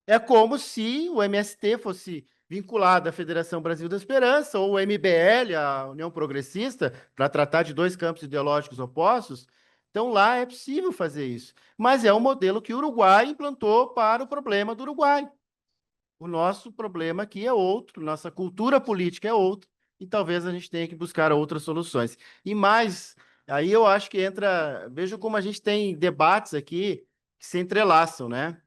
É como se o MST fosse vinculado à Federação Brasil da Esperança, ou o MBL, a União Progressista, para tratar de 2 campos ideológicos opostos. Então, lá é possível fazer isso. Mas é um modelo que o Uruguai implantou para o problema do Uruguai. O nosso problema aqui é outro, nossa cultura política é outra, e talvez a gente tenha que buscar outras soluções. E mais, aí eu acho que entra... Veja como a gente tem debates aqui que se entrelaçam, né?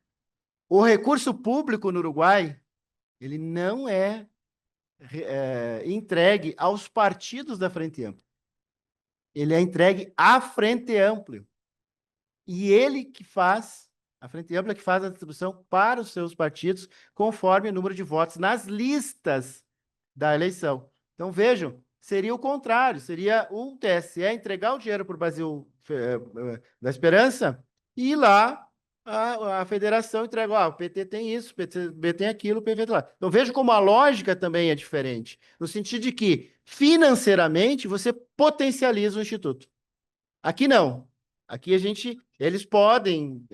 O recurso público no Uruguai, ele não é entregue aos partidos da Frente Ampla. Ele é entregue à Frente Ampla. E a Frente Ampla que faz a distribuição para os seus partidos conforme o número de votos nas listas da eleição. Então, vejam, seria o contrário, seria o TSE entregar o dinheiro para o Brasil da Esperança e ir lá a federação entrega, o PT tem isso, o PTB tem aquilo, o PV tem lá. Então, veja como a lógica também é diferente, no sentido de que, financeiramente, você potencializa o Instituto. Aqui não. Aqui eles podem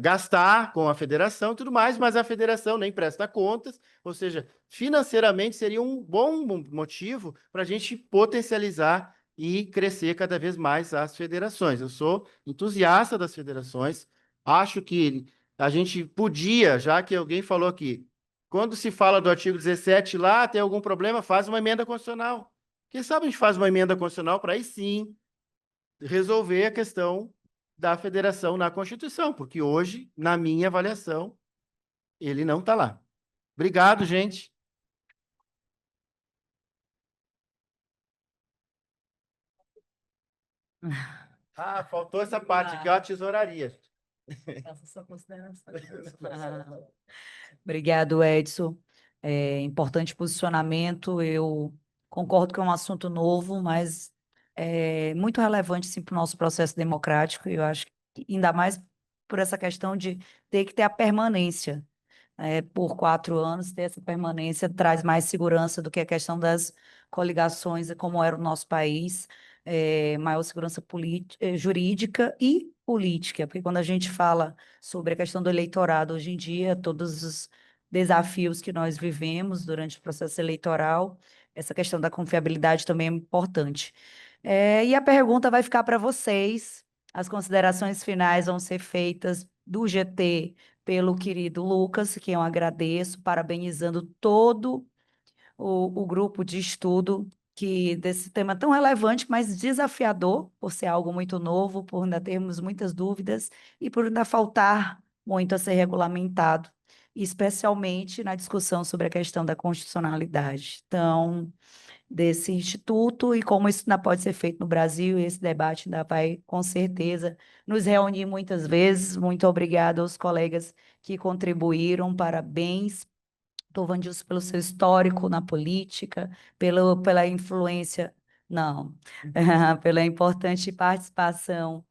gastar com a federação e tudo mais, mas a federação nem presta contas, ou seja, financeiramente seria um bom motivo para a gente potencializar e crescer cada vez mais as federações. Eu sou entusiasta das federações, acho que a gente podia, já que alguém falou aqui, Quando se fala do artigo 17 lá, tem algum problema, faz uma emenda constitucional. Quem sabe a gente faz uma emenda constitucional para aí sim resolver a questão da federação na Constituição, porque hoje, na minha avaliação, ele não está lá. Obrigado, gente. Ah, faltou essa parte aqui, ó, a tesouraria. Faça sua consideração. Obrigado, Edson. Importante posicionamento. Eu concordo que é um assunto novo, mas é muito relevante sim, para o nosso processo democrático. E eu acho que ainda mais por essa questão de ter que ter a permanência. Por 4 anos, ter essa permanência traz mais segurança do que a questão das coligações, como era o nosso país, maior segurança jurídica e política, porque quando a gente fala sobre a questão do eleitorado hoje em dia, todos os desafios que nós vivemos durante o processo eleitoral, essa questão da confiabilidade também é importante. E a pergunta vai ficar para vocês, as considerações finais vão ser feitas do GT pelo querido Lucas, que eu agradeço, parabenizando todo o grupo de estudo que desse tema tão relevante, mas desafiador, por ser algo muito novo, por ainda termos muitas dúvidas e por ainda faltar muito a ser regulamentado, especialmente na discussão sobre a questão da constitucionalidade. Então, desse instituto e como isso ainda pode ser feito no Brasil, e esse debate ainda vai, com certeza, nos reunir muitas vezes. Muito obrigada aos colegas que contribuíram, parabéns, Tovandius, pelo seu histórico na política, pela influência, não, pela importante participação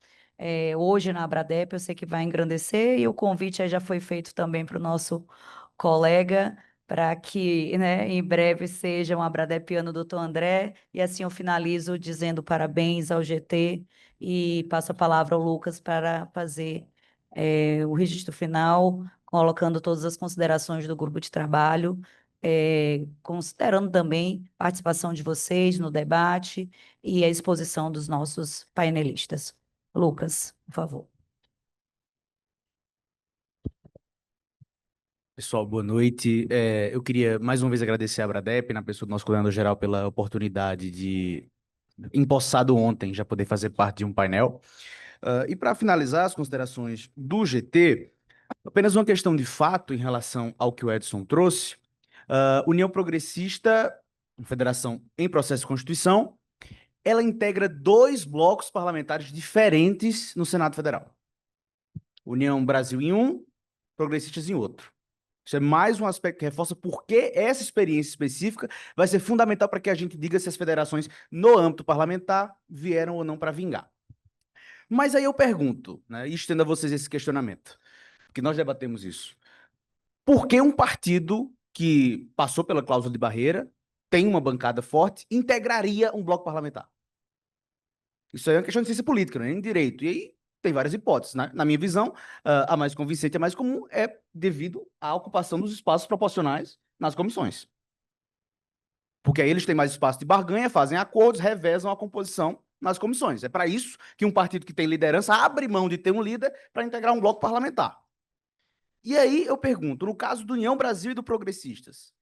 hoje na Abradep, eu sei que vai engrandecer, e o convite aí já foi feito também para o nosso colega, para que, né, em breve seja um abradepiano doutor André, e assim eu finalizo dizendo parabéns ao GT e passo a palavra ao Lucas para fazer o registro final, colocando todas as considerações do grupo de trabalho, considerando também a participação de vocês no debate e a exposição dos nossos painelistas. Lucas, por favor. Pessoal, boa noite. Eu queria mais uma vez agradecer a Abradep, na pessoa do nosso coordenador-geral, pela oportunidade de, empossado ontem, já poder fazer parte de um painel. E para finalizar as considerações do GT, apenas uma questão de fato em relação ao que o Edson trouxe. União Progressista, Federação em Processo de Constituição, ela integra 2 blocos parlamentares diferentes no Senado Federal. União Brasil em um, Progressistas em outro. Isso é mais um aspecto que reforça por que essa experiência específica vai ser fundamental para que a gente diga se as federações, no âmbito parlamentar, vieram ou não para vingar. Mas aí eu pergunto, né, e estendo a vocês esse questionamento, que nós debatemos isso. Por que um partido que passou pela cláusula de barreira, tem uma bancada forte, integraria um bloco parlamentar? Isso aí é uma questão de ciência política, não é nem direito. E aí tem várias hipóteses, né? Na minha visão, a mais convincente, a mais comum, é devido à ocupação dos espaços proporcionais nas comissões. Porque aí eles têm mais espaço de barganha, fazem acordos, revezam a composição nas comissões. É para isso que um partido que tem liderança abre mão de ter um líder para integrar um bloco parlamentar. E aí eu pergunto, no caso do União Brasil e do Progressistas,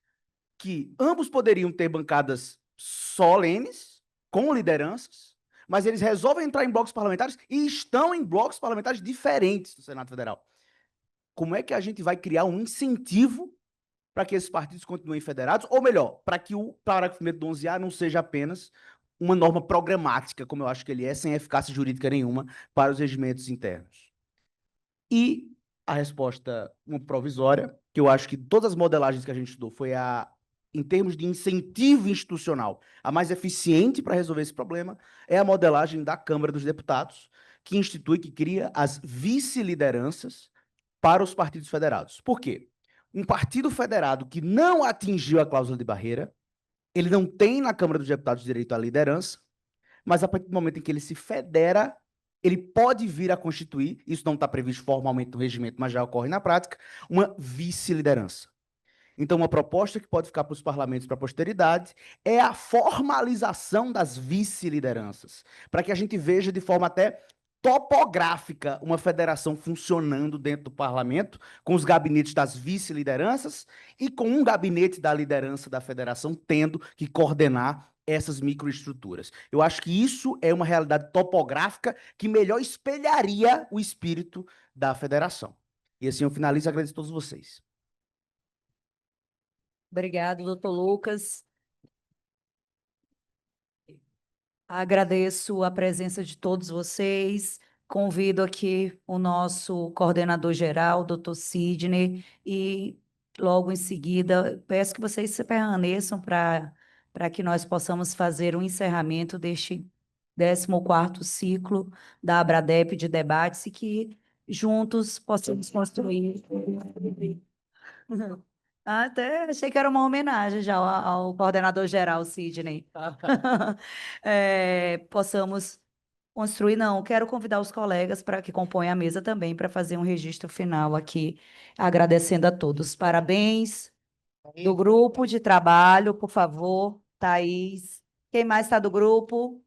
que ambos poderiam ter bancadas solenes, com lideranças, mas eles resolvem entrar em blocos parlamentares e estão em blocos parlamentares diferentes do Senado Federal. Como é que a gente vai criar um incentivo para que esses partidos continuem federados? Ou melhor, para que o parágrafo 1º do 11A não seja apenas uma norma programática, como eu acho que ele é, sem eficácia jurídica nenhuma para os regimentos internos. E a resposta, uma provisória, que eu acho que todas as modelagens que a gente estudou foi em termos de incentivo institucional, a mais eficiente para resolver esse problema, é a modelagem da Câmara dos Deputados, que institui, que cria as vice-lideranças para os partidos federados. Por quê? Um partido federado que não atingiu a cláusula de barreira, ele não tem na Câmara dos Deputados direito à liderança, mas a partir do momento em que ele se federa, ele pode vir a constituir, isso não está previsto formalmente no regimento, mas já ocorre na prática, uma vice-liderança. Então, uma proposta que pode ficar para os parlamentos para a posteridade é a formalização das vice-lideranças, para que a gente veja de forma até topográfica uma federação funcionando dentro do parlamento, com os gabinetes das vice-lideranças e com um gabinete da liderança da federação tendo que coordenar essas microestruturas. Eu acho que isso é uma realidade topográfica que melhor espelharia o espírito da federação. E assim eu finalizo e agradeço a todos vocês. Obrigado, doutor Lucas. Agradeço a presença de todos vocês. Convido aqui o nosso coordenador geral, doutor Sidney, e logo em seguida peço que vocês se permaneçam para que nós possamos fazer um encerramento deste 14º ciclo da Abradep de debates e que juntos possamos construir. Até achei que era uma homenagem já ao coordenador geral, Sidney. Possamos construir, não. Quero convidar os colegas para que compõem a mesa também para fazer um registro final aqui, agradecendo a todos. Parabéns do grupo de trabalho, por favor, Thaís. Quem mais está do grupo?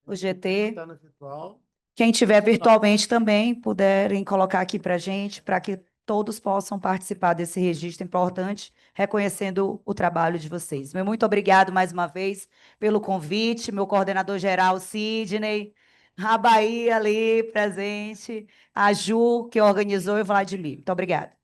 O GT. Está no virtual. Quem tiver virtualmente também, puderem colocar aqui para a gente, para que todos possam participar desse registro importante, reconhecendo o trabalho de vocês. Muito obrigado mais uma vez pelo convite, meu coordenador geral, Sidney, a Bahia ali presente, a Ju, que organizou, e o Vladimir. Muito obrigada.